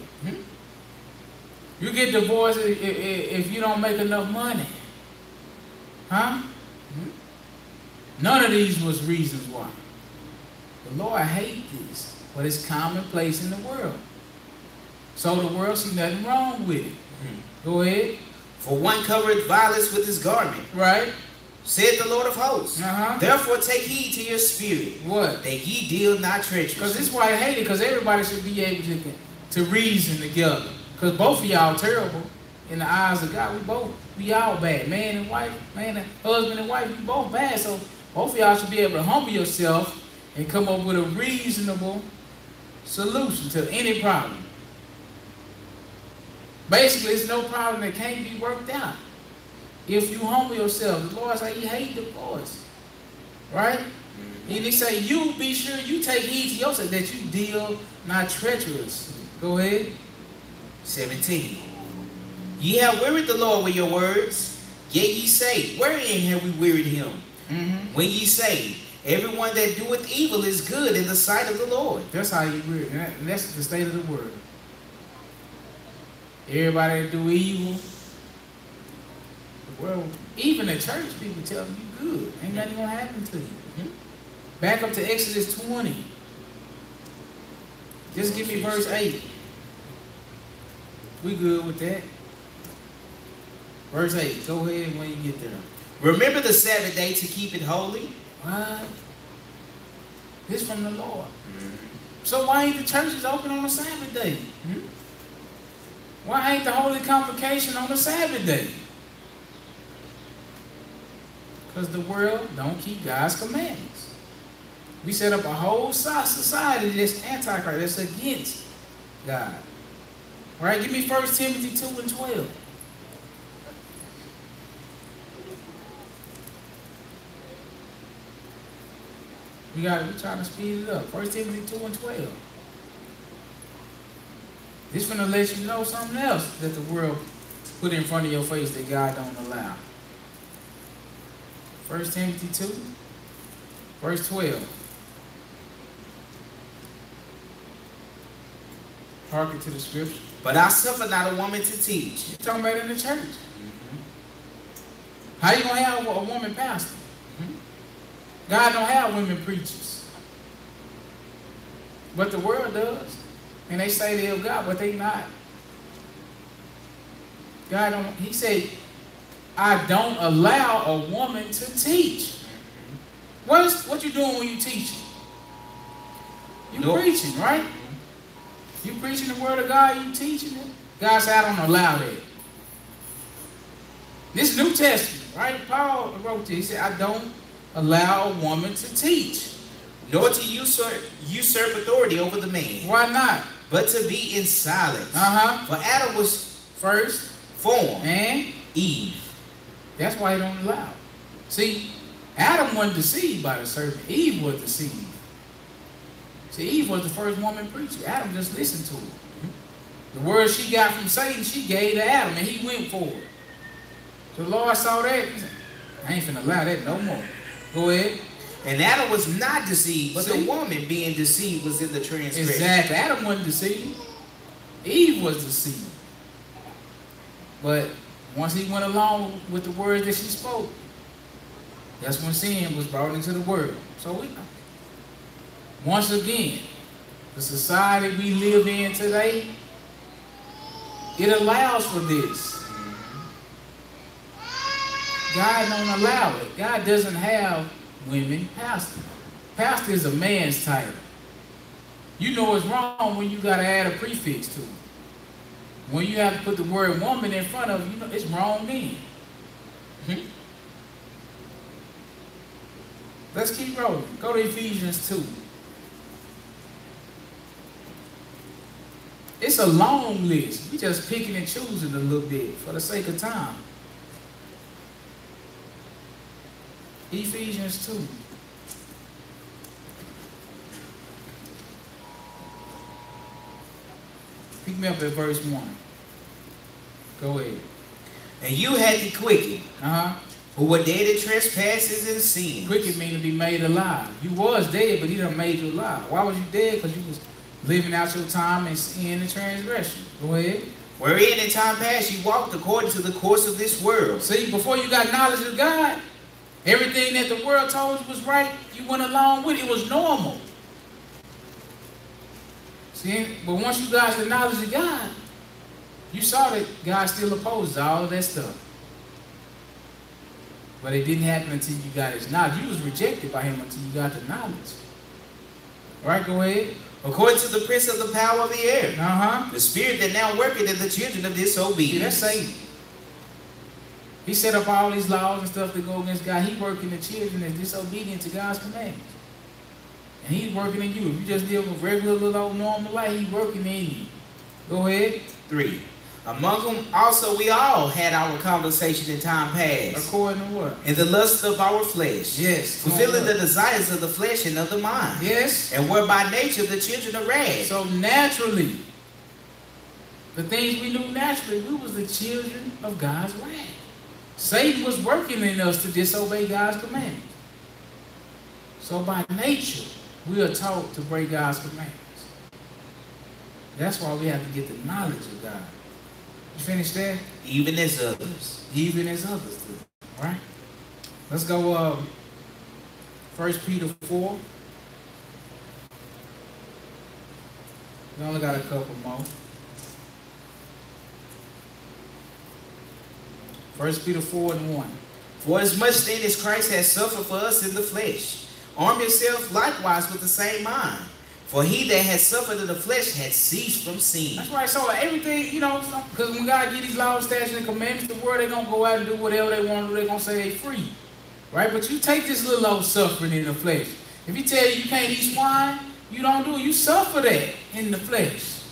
You get divorced if you don't make enough money. Huh? None of these was reasons why. The Lord hates this, but it's commonplace in the world. So the world see nothing wrong with it. Go ahead. For one covereth violence with his garment. Right. Said the Lord of hosts. Therefore take heed to your spirit. What? That ye deal not treacherously. Because this is why I hate it, because everybody should be able to reason together. Because both of y'all terrible in the eyes of God. We all bad. Man and wife, husband and wife, we both bad. So both of y'all should be able to humble yourself and come up with a reasonable solution to any problem. Basically, it's no problem that can't be worked out. If you humble yourself, the Lord said he hates divorce. Right? And he say, you be sure you take heed to yourself that you deal not treacherously. Go ahead. 17. Ye have wearied the Lord with your words, yet ye say, wherein have we wearied him? When ye say, everyone that doeth evil is good in the sight of the Lord. That's how you weary. And that's the state of the world. Everybody that do evil. Well, even the church people tell you good. Ain't nothing gonna happen to you. Back up to Exodus 20. Just give me verse 8. We good with that. Verse 8. Go ahead when you get there. Remember the Sabbath day to keep it holy. What? This from the Lord. So why ain't the churches open on the Sabbath day? Why ain't the Holy Convocation on the Sabbath day? Because the world don't keep God's commandments. We set up a whole society that's antichrist, that's against God. All right, give me 1 Timothy 2 and 12. We're trying to speed it up. 1 Timothy 2 and 12. This is going to let you know something else that the world put in front of your face that God don't allow. 1 Timothy 2, verse 12. Hearken to the scripture. But I suffer not a woman to teach. You're talking about in the church. How you going to have a woman pastor? God don't have women preachers. But the world does. And they say they're of God, but they not. God don't, he said, I don't allow a woman to teach. What you doing when you teaching? You preaching, right? You preaching the word of God, you teaching it. God said, I don't allow that. This New Testament, right? Paul wrote this. He said, I don't allow a woman to teach. Nor to usurp authority over the man. Why not? But to be in silence. For Adam was first formed. And Eve. That's why he don't allow. See, Adam wasn't deceived by the serpent. Eve was deceived. See, Eve was the first woman preacher. Adam just listened to her. The word she got from Satan, she gave to Adam, and he went for it. So the Lord saw that. He said, I ain't finna allow that no more. Go ahead. And Adam was not deceived, but the woman being deceived was in the transgression. Exactly. Adam wasn't deceived. Eve was deceived. But once he went along with the words that she spoke, that's when sin was brought into the world. So once again, the society we live in today, it allows for this. God don't allow it. God doesn't have women pastor. Pastor is a man's title. You know it's wrong when you got to add a prefix to it. When you have to put the word woman in front of it, you know it's wrong then. Let's keep rolling. Go to Ephesians 2. It's a long list. We just picking and choosing a little bit for the sake of time. Ephesians 2. Pick me up at verse 1. Go ahead. And you had the quickened, who were dead in trespasses and sins. Quickened means to be made alive. You was dead, but he done made you alive. Why was you dead? Because you was living out your time in sin and transgression. Go ahead. Wherein in time past you walked according to the course of this world. See, before you got knowledge of God, everything that the world told you was right, you went along with it. It was normal. See, but once you got the knowledge of God, you saw that God still opposes all of that stuff. But it didn't happen until you got his knowledge. You was rejected by him until you got the knowledge. All right, go ahead. according to the prince of the power of the air, Uh-huh. the spirit that now worketh in the children of See, that's disobedience. Satan. He set up all these laws and stuff to go against God. He working the children that's disobedient to God's commandments. And he's working in you. If you just live a regular little old normal life, he's working in you. Go ahead. 3. Among whom also we all had our conversation in time past, According to what? in the lust of our flesh, Yes. fulfilling the desires of the flesh and of the mind, Yes. and were by nature the children of wrath. So naturally, the things we knew naturally, we was the children of God's wrath. Satan was working in us to disobey God's commandments. So by nature, we are taught to break God's commandments. That's why we have to get the knowledge of God. You finished that? Even as others. Even as others do. All right? Let's go 1 Peter 4. We only got a couple more. 1 Peter 4 and 1. For as much then as Christ has suffered for us in the flesh, arm yourself likewise with the same mind. For he that has suffered in the flesh has ceased from sin. That's right. So everything, because when God give these laws, statutes, and commandments, the world, they're going to go out and do whatever they want to do. They're going to say they're free. Right? But you take this little old suffering in the flesh. If he tell you can't eat swine, you don't do it. You suffer that in the flesh.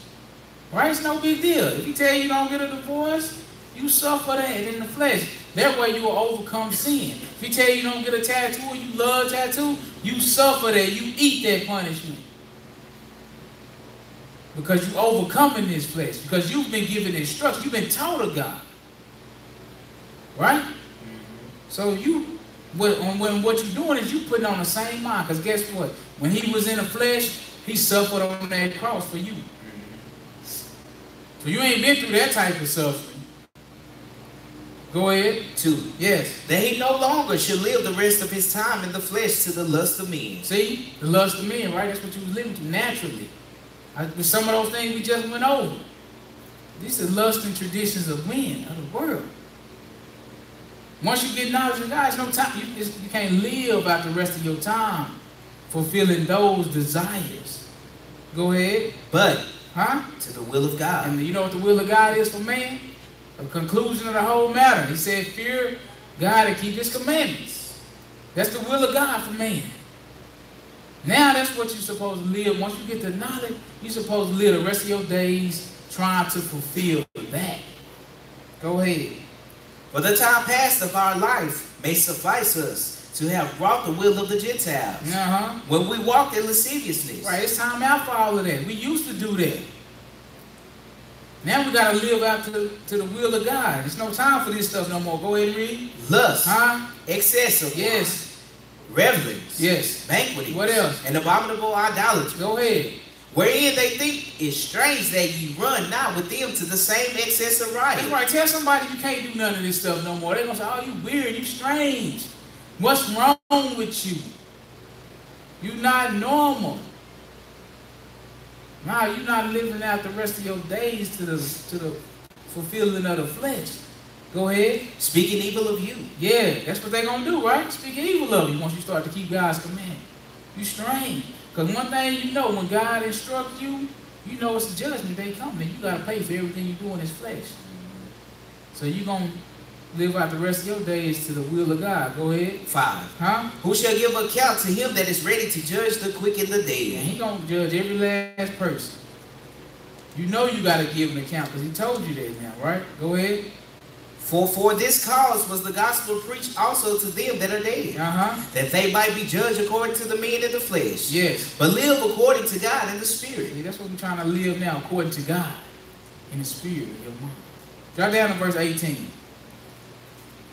Right? It's no big deal. If he tell you don't get a divorce, you suffer that in the flesh. That way you will overcome sin. If he tell you don't get a tattoo or you love tattoo, you suffer that. You eat that punishment. Because you overcoming this flesh. Because you've been given instructions. You've been taught of God. Right? So when what you're doing is you putting on the same mind. Because guess what? When he was in the flesh, he suffered on that cross for you. So you ain't been through that type of suffering. Go ahead. 2. Yes. That he no longer should live the rest of his time in the flesh to the lust of men. See? The lust of men, right? That's what you was living to naturally. With some of those things we just went over. These are lust and traditions of men, of the world. Once you get knowledge of God, there's no time. You can't live out the rest of your time fulfilling those desires. Go ahead. But Huh? to the will of God. And you know what the will of God is for man? The conclusion of the whole matter. He said, fear God and keep his commandments. That's the will of God for man. Now that's what you're supposed to live. Once you get the knowledge, you're supposed to live the rest of your days trying to fulfill that. Go ahead. For the time past of our life may suffice us to have wrought the will of the Gentiles. Uh-huh. When we walked in lasciviousness. Right, it's time out for all of that. We used to do that. Now we got to live out to the will of God. There's no time for this stuff no more. Go ahead and read. Lust. Huh? Excess of Yes. revelings. Yes. Banqueting. What else? And abominable idolatry. Go ahead. Wherein they think it's strange that ye run not with them to the same excess of riot. That's right. Tell somebody you can't do none of this stuff no more. They're going to say, oh, you weird, you strange. What's wrong with you? You're not normal. Nah, you're not living out the rest of your days to the fulfilling of the flesh. Go ahead. Speaking evil of you. Yeah, that's what they're going to do, right? Speak evil of you once you start to keep God's command. You strange. Because one thing you know, when God instructs you, you know it's a judgment day coming. You got to pay for everything you do in this flesh. So you're going to live out the rest of your days to the will of God. Go ahead. 5. Huh? Who shall give account to him that is ready to judge the quick and the And dead? he going to judge every last person. You know you got to give an account because he told you that now, right? Go ahead. For this cause was the gospel preached also to them that are dead, Uh-huh. that they might be judged according to the men in the flesh, Yes. but live according to God in the spirit. See, that's what we're trying to live now, according to God, in the spirit of your mind. Drop down to verse 18.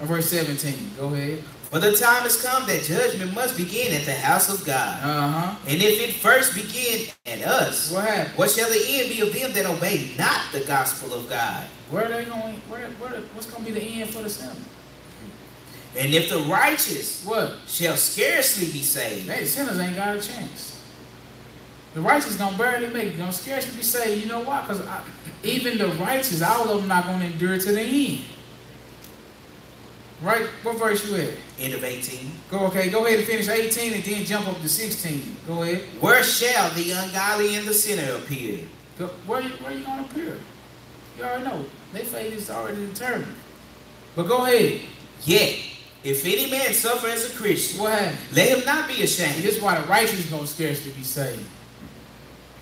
Or verse 17. Go ahead. For the time has come that judgment must begin at the house of God. Uh-huh. And if it first begin at us, What happened? what shall the end be of them that obey not the gospel of God? Where are they going? What's going to be the end for the sinner? And if the righteous What? shall scarcely be saved, Hey, the sinners ain't got a chance. The righteous going to barely make it. Going to scarcely be saved. You know why? Because even the righteous, all of them not going to endure to the end. Right? What verse you at? End of 18. Go ahead and finish 18 and then jump up to 16. Go ahead. Where shall the ungodly and the sinner appear? Where you going to appear? You already know. Their fate is already determined. But go ahead. Yet, if any man suffer as a Christian, what happened? let him not be ashamed. This is why the righteous is going to scarcely be saved.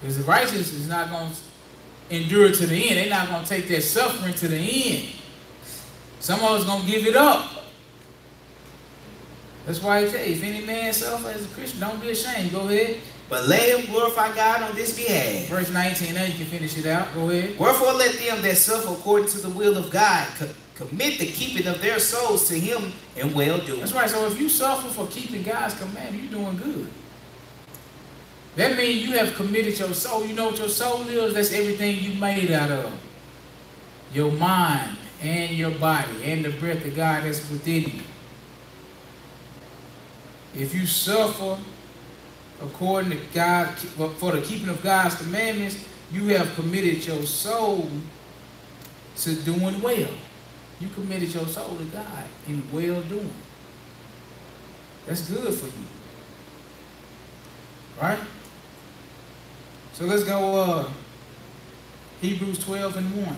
Because the righteous is not going to endure to the end. They're not going to take their suffering to the end. Some of us going to give it up. That's why I tell you, if any man suffer as a Christian, don't be ashamed. Go ahead. But let him glorify God on this behalf. Verse 19, now you can finish it out. Go ahead. Wherefore let them that suffer according to the will of God commit the keeping of their souls to him in well-doing. That's right. So if you suffer for keeping God's commandment, you're doing good. That means you have committed your soul. You know what your soul is? That's everything you made out of. Your mind and your body and the breath of God that's within you. If you suffer according to God, for the keeping of God's commandments, you have committed your soul to doing well. You committed your soul to God in well-doing. That's good for you. Right? So let's go Hebrews 12 and 1.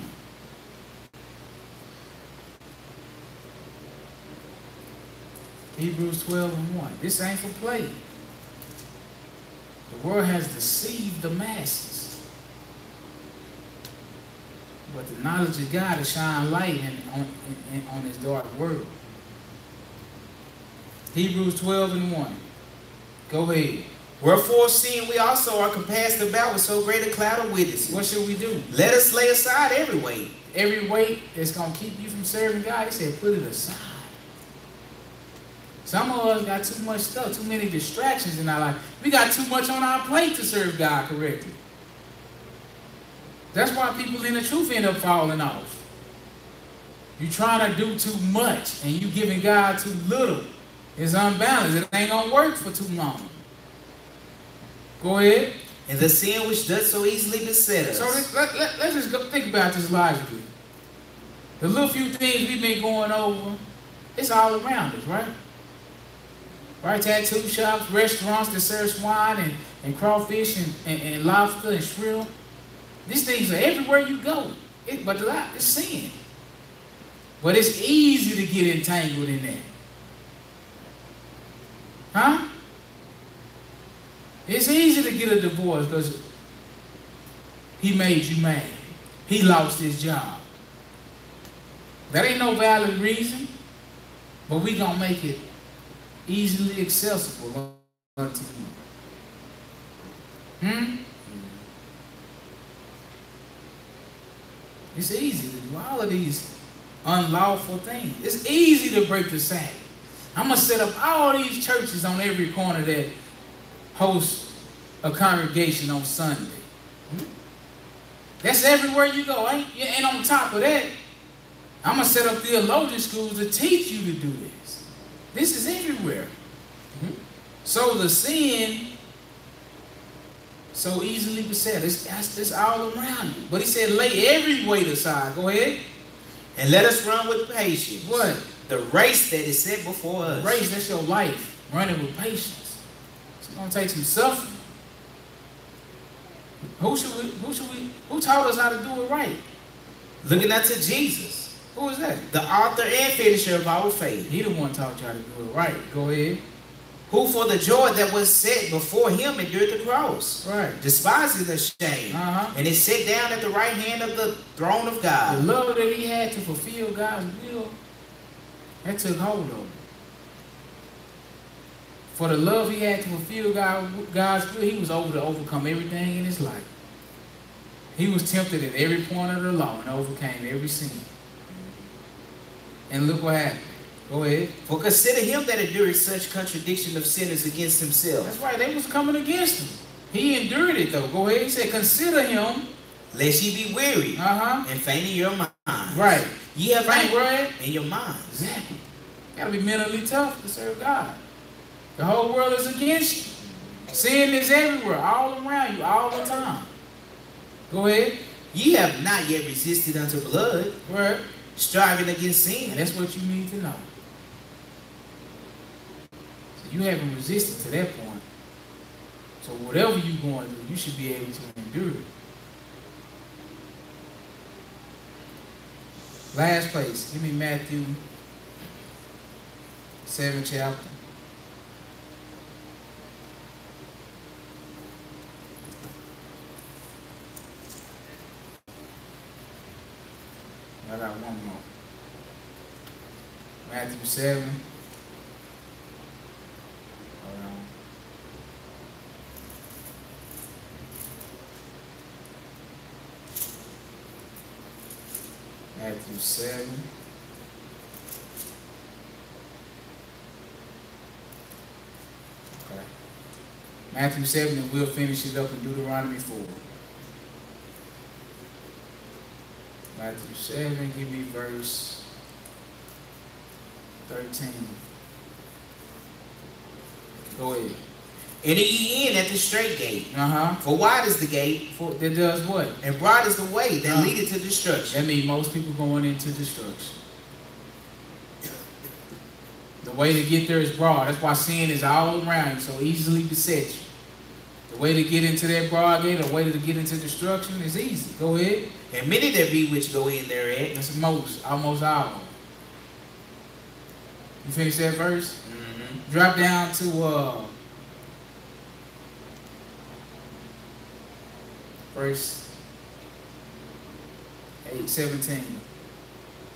Hebrews 12 and 1. This ain't for play. The world has deceived the masses. But the knowledge of God has shined light on this dark world. Hebrews 12 and 1. Go ahead. Wherefore, seeing we also are compassed about with so great a cloud of witnesses. What should we do? Let us lay aside every weight. Every weight that's going to keep you from serving God, he said, put it aside. Some of us got too much stuff, too many distractions in our life. We got too much on our plate to serve God correctly. That's why people in the truth end up falling off. You trying to do too much and you giving God too little. It's unbalanced. It ain't going to work for too long. Go ahead. And the sin which does so easily beset us. So let's just go think about this logically. The little few things we've been going over, it's all around us, right? Right? Tattoo shops, restaurants that serve swine and crawfish and lobster and shrimp. These things are everywhere you go. But it's sin. But it's easy to get entangled in that. Huh? It's easy to get a divorce because he made you mad. He lost his job. That ain't no valid reason, but we gonna make it easily accessible unto you. It's easy to do all of these unlawful things. It's easy to break the Sabbath. I'm gonna set up all these churches on every corner that host a congregation on Sunday. That's everywhere you go. And on top of that, I'm going to set up theologian schools to teach you to do this. This is everywhere. So the sin so easily beset. It's all around you. But he said, lay every weight aside. Go ahead. And let us run with patience. What? The race that is set before us. The race, that's your life. Running with patience. It's going to take some suffering. Who taught us how to do it right? Looking unto Jesus. Who is that? The author and finisher of our faith. He the one taught you how to do it right. Go ahead. Who for the joy that was set before him endured the cross. Right. Despising the shame. And is set down at the right hand of the throne of God. The love that he had to fulfill God's will, that took hold of him. For the love he had to fulfill God's will, he was able to overcome everything in his life. He was tempted at every point of the law and overcame every sin. And look what happened. Go ahead. For consider him that endured such contradiction of sinners against himself. That's right. They was coming against him. He endured it though. Go ahead. He said, consider him. Lest ye be weary and faint in your mind. Right. Ye have faint right in your minds. Exactly. You gotta be mentally tough to serve God. The whole world is against you. Sin is everywhere, all around you, all the time. Go ahead. Ye have not yet resisted unto blood. Right. Striving against sin. And that's what you need to know. You haven't resisted to that point. So whatever you're going through, you should be able to endure it. Last place, give me Matthew 7 chapter. I got one more. Matthew 7. Hold on. Matthew 7. Okay. Matthew 7, and we'll finish it up in Deuteronomy 4. Matthew 7, give me verse 13. Go ahead. Enter ye in at the straight gate. Uh-huh. For wide is the gate, That does what? and broad is the way that leadeth to destruction. That means most people going into destruction. The way to get there is broad. That's why sin is all around you, so easily beset you. The way to get into that broad gate, the way to get into destruction is easy. Go ahead. And many there be which go in thereat. That's almost all. You finish that verse? Mm-hmm. Drop down to verse 8:17.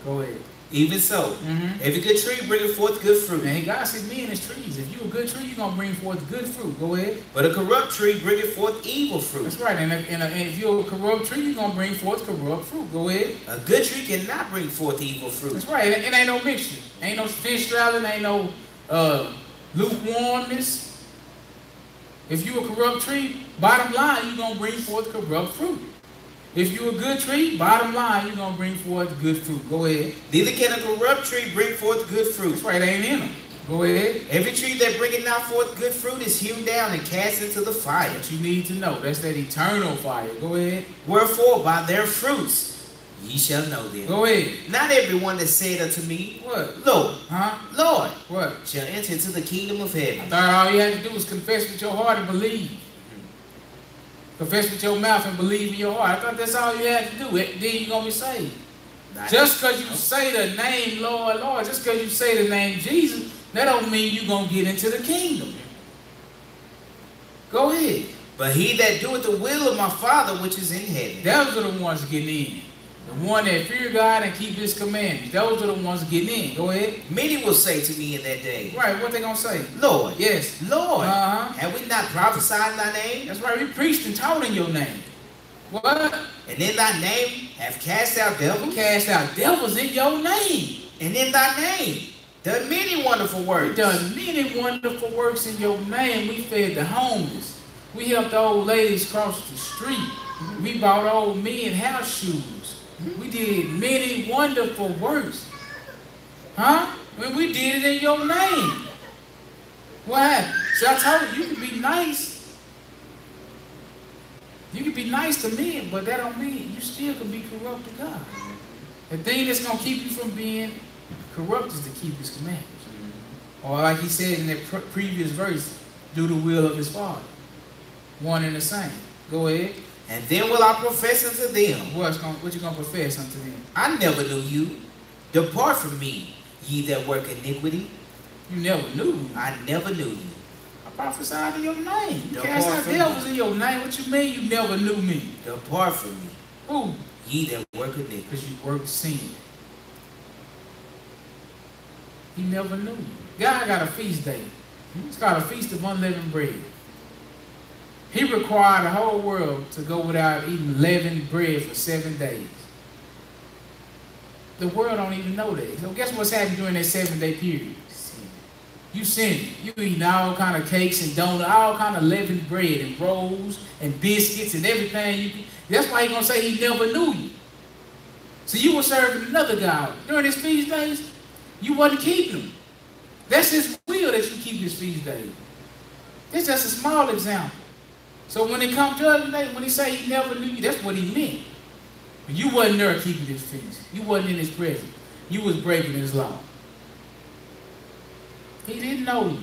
Go ahead. Even so, Mm-hmm. every good tree bringeth forth good fruit. Man, God said, me and his trees. If you a good tree, you're going to bring forth good fruit. Go ahead. But a corrupt tree bringeth forth evil fruit. That's right. And if you're a corrupt tree, you're going to bring forth corrupt fruit. Go ahead. A good tree cannot bring forth evil fruit. That's right. It ain't no mixture. Ain't no fish straddling. Ain't no lukewarmness. If you're a corrupt tree, bottom line, you're going to bring forth corrupt fruit. If you're a good tree, bottom line, you're going to bring forth good fruit. Go ahead. Neither can a corrupt tree bring forth good fruit. That's right. It ain't in them. Go ahead. Every tree that bringeth not forth good fruit is hewn down and cast into the fire. What you need to know. That's that eternal fire. Go ahead. Wherefore, by their fruits ye shall know them. Go ahead. Not everyone that said unto me, What? Lord, Huh? Lord, What? shall enter into the kingdom of heaven. I thought all you had to do was confess with your heart and believe. Confess with your mouth and believe in your heart. I thought that's all you had to do. Then you're going to be saved. Just because you say the name Lord, Lord, just because you say the name Jesus, that don't mean you're going to get into the kingdom. Go ahead. But he that doeth the will of my Father which is in heaven. Those are the ones getting in. The one that fear God and keep his commandments. Those are the ones getting in. Go ahead. Many will say to me in that day, Right, what they going to say? Lord, Yes. Lord, Uh-huh. have we not prophesied in thy name? That's right, we preached and taught in your name. What? And in thy name have cast out We devils? cast out devils in your name. And in thy name done many wonderful We've works. done many wonderful works in your name. We fed the homeless. We helped the old ladies cross the street. We bought old men house shoes. We did many wonderful works. Huh? When we did it in your name. What happened? See, I told you, you can be nice. You can be nice to men, but that don't mean you still can be corrupt to God. The thing that's going to keep you from being corrupt is to keep his commandments. Or like he said in that previous verse, do the will of his Father. One and the same. Go ahead. And then will I profess unto them, What you going to profess unto them? I never knew you. Depart from me, ye that work iniquity. You never knew me. I never knew you. I prophesied in your name. You Depart cast out from devils me. in your name. What you mean you never knew me? Depart from me, Who? ye that work iniquity. Because you worked sin. He never knew you. God got a feast day. It's called a feast of unleavened bread. He required the whole world to go without eating leavened bread for 7 days. The world don't even know that. So guess what's happening during that 7-day period? You sinning. You eating all kind of cakes and donuts, all kind of leavened bread and rolls and biscuits and everything. That's why he's going to say he never knew you. So you were serving another God. During his feast days, you wasn't keeping them. That's his will that you keep his feast days. It's just a small example. So when it comes to Judgment Day, when he say he never knew you, that's what he meant. You wasn't there keeping his feast. You wasn't in his presence. You was breaking his law. He didn't know you.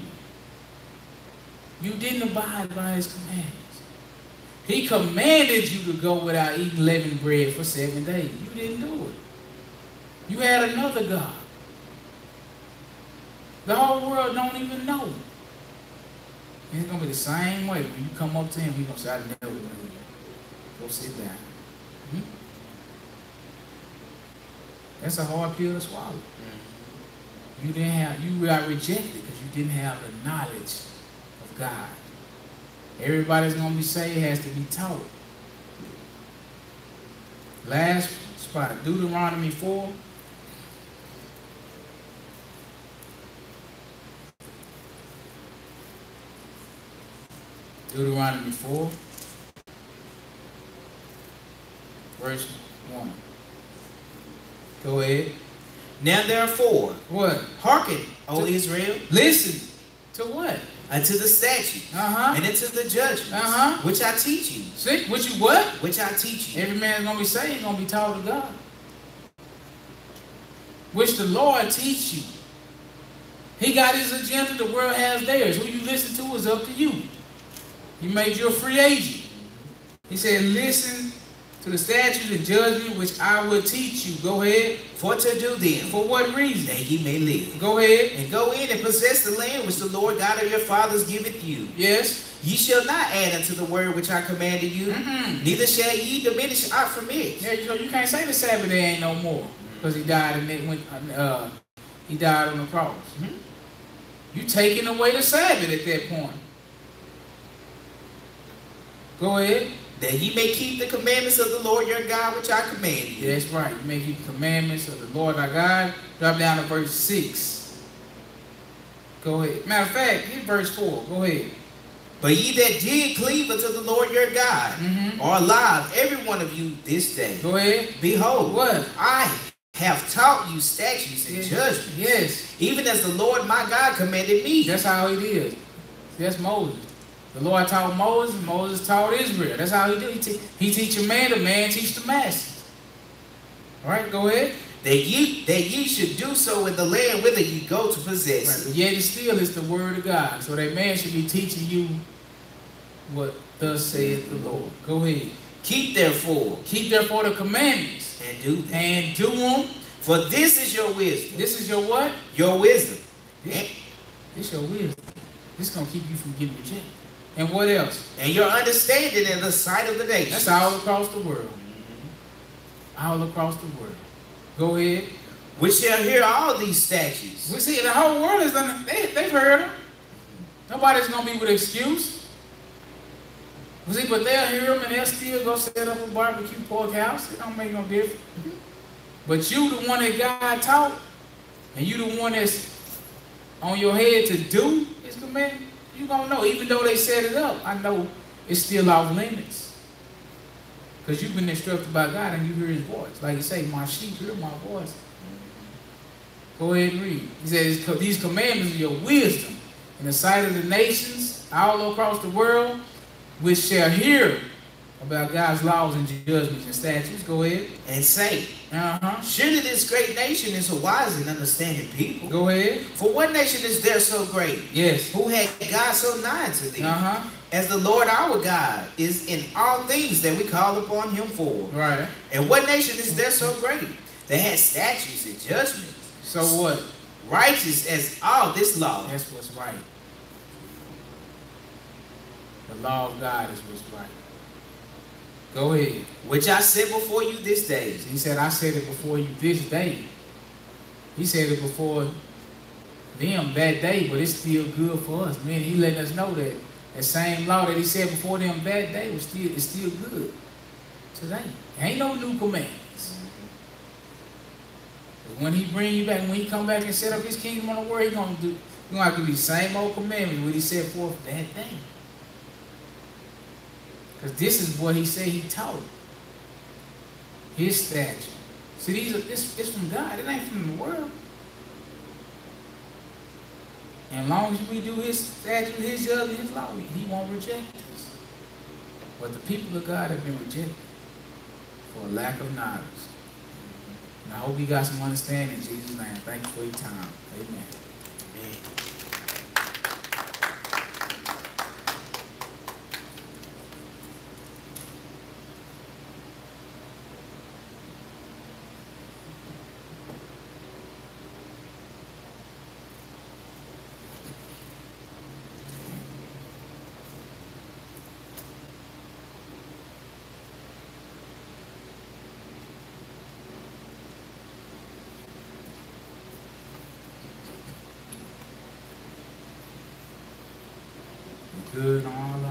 You didn't abide by his commandments. He commanded you to go without eating leavened bread for 7 days. You didn't do it. You had another God. The whole world don't even know. And it's going to be the same way. When you come up to him, he's going to say, I never knew you. Go sit down. Hmm? That's a hard pill to swallow. You got rejected because you didn't have the knowledge of God. Everybody's going to be saved has to be taught. Last spot, Deuteronomy 4. Deuteronomy 4, verse 1. Go ahead. Now therefore, What? hearken, O Israel, Listen. To what? unto the statutes Uh-huh. and unto the judgments Uh-huh. which I teach you. See? What you what? Which I teach you. Every man's going to be saved. He's going to be taught of God. Which the Lord teach you. He got his agenda. The world has theirs. Who you listen to is up to you. He made you a free agent. He said, listen to the statutes and judgment which I will teach you. Go ahead. For to do them, For what reason? that ye may live. Go ahead. And go in and possess the land which the Lord God of your fathers giveth you. Yes. Ye shall not add unto the word which I commanded you, neither shall ye diminish aught from it. Yeah, you can't say the Sabbath day ain't no more because he died and it went. He died on the cross. You taking away the Sabbath at that point. Go ahead. That ye may keep the commandments of the Lord your God which I command you. That's right. You may keep the commandments of the Lord our God. Drop down to verse 6. Go ahead. Matter of fact, here's verse 4. Go ahead. But ye that did cleave unto the Lord your God are alive, every one of you this day. Go ahead. Behold, What? I have taught you statutes and judgments, Yes. even as the Lord my God commanded me. That's how he did. That's Moses. The Lord taught Moses, Moses taught Israel. That's how he did. He teach a man, the man teach the masses. All right, go ahead. That ye should do so in the land whither ye go to possess. Right, but yet it still is the word of God. So that man should be teaching you what thus saith the Lord. Go ahead. Keep therefore the commandments. and do them. And do them. For this is your wisdom. This is your what? Your wisdom. This your wisdom. This is going to keep you from getting rejected. And what else? And your understanding in the sight of the nation. That's all across the world. All across the world. Go ahead. Which shall hear all these statutes. We see the whole world is done. They've heard them. Nobody's going to be with excuse. You see, but they'll hear them and they'll still go set up a barbecue pork house. It don't make no difference. But you the one that God taught, and you the one that's on your head to do his command, you gonna know. Even though they set it up, I know it's still off limits. Because you've been instructed by God and you hear his voice. Like you say, my sheep hear my voice. Go ahead and read. He says, these commandments are your wisdom in the sight of the nations all across the world, which shall hear about God's laws and judgments and statutes. Go ahead. And say, surely this great nation is a wise and understanding people. Go ahead. For what nation is there so great? Yes. Who had God so nigh to thee? As the Lord our God is in all things that we call upon him for. Right. And what nation is there so great that has statutes and judgments? So what? Righteous as all this law. That's what's right. The law of God is what's right. Go ahead. Which I set before you this day. He said, I said it before you this day. He said it before them that day, but it's still good for us. Man, he letting us know that the same law that he said before them that day is still good today. Ain't no new commandments. But when he bring you back, when he come back and set up his kingdom on the world, he gonna have to do the same old commandments what he set forth that day. Because this is what he said he taught. His statute. See, it's from God. It ain't from the world. And as long as we do his statute, his judgment, his law, he won't reject us. But the people of God have been rejected for a lack of knowledge. And I hope you got some understanding in Jesus' name. Thank you for your time. Amen. Amen. good and all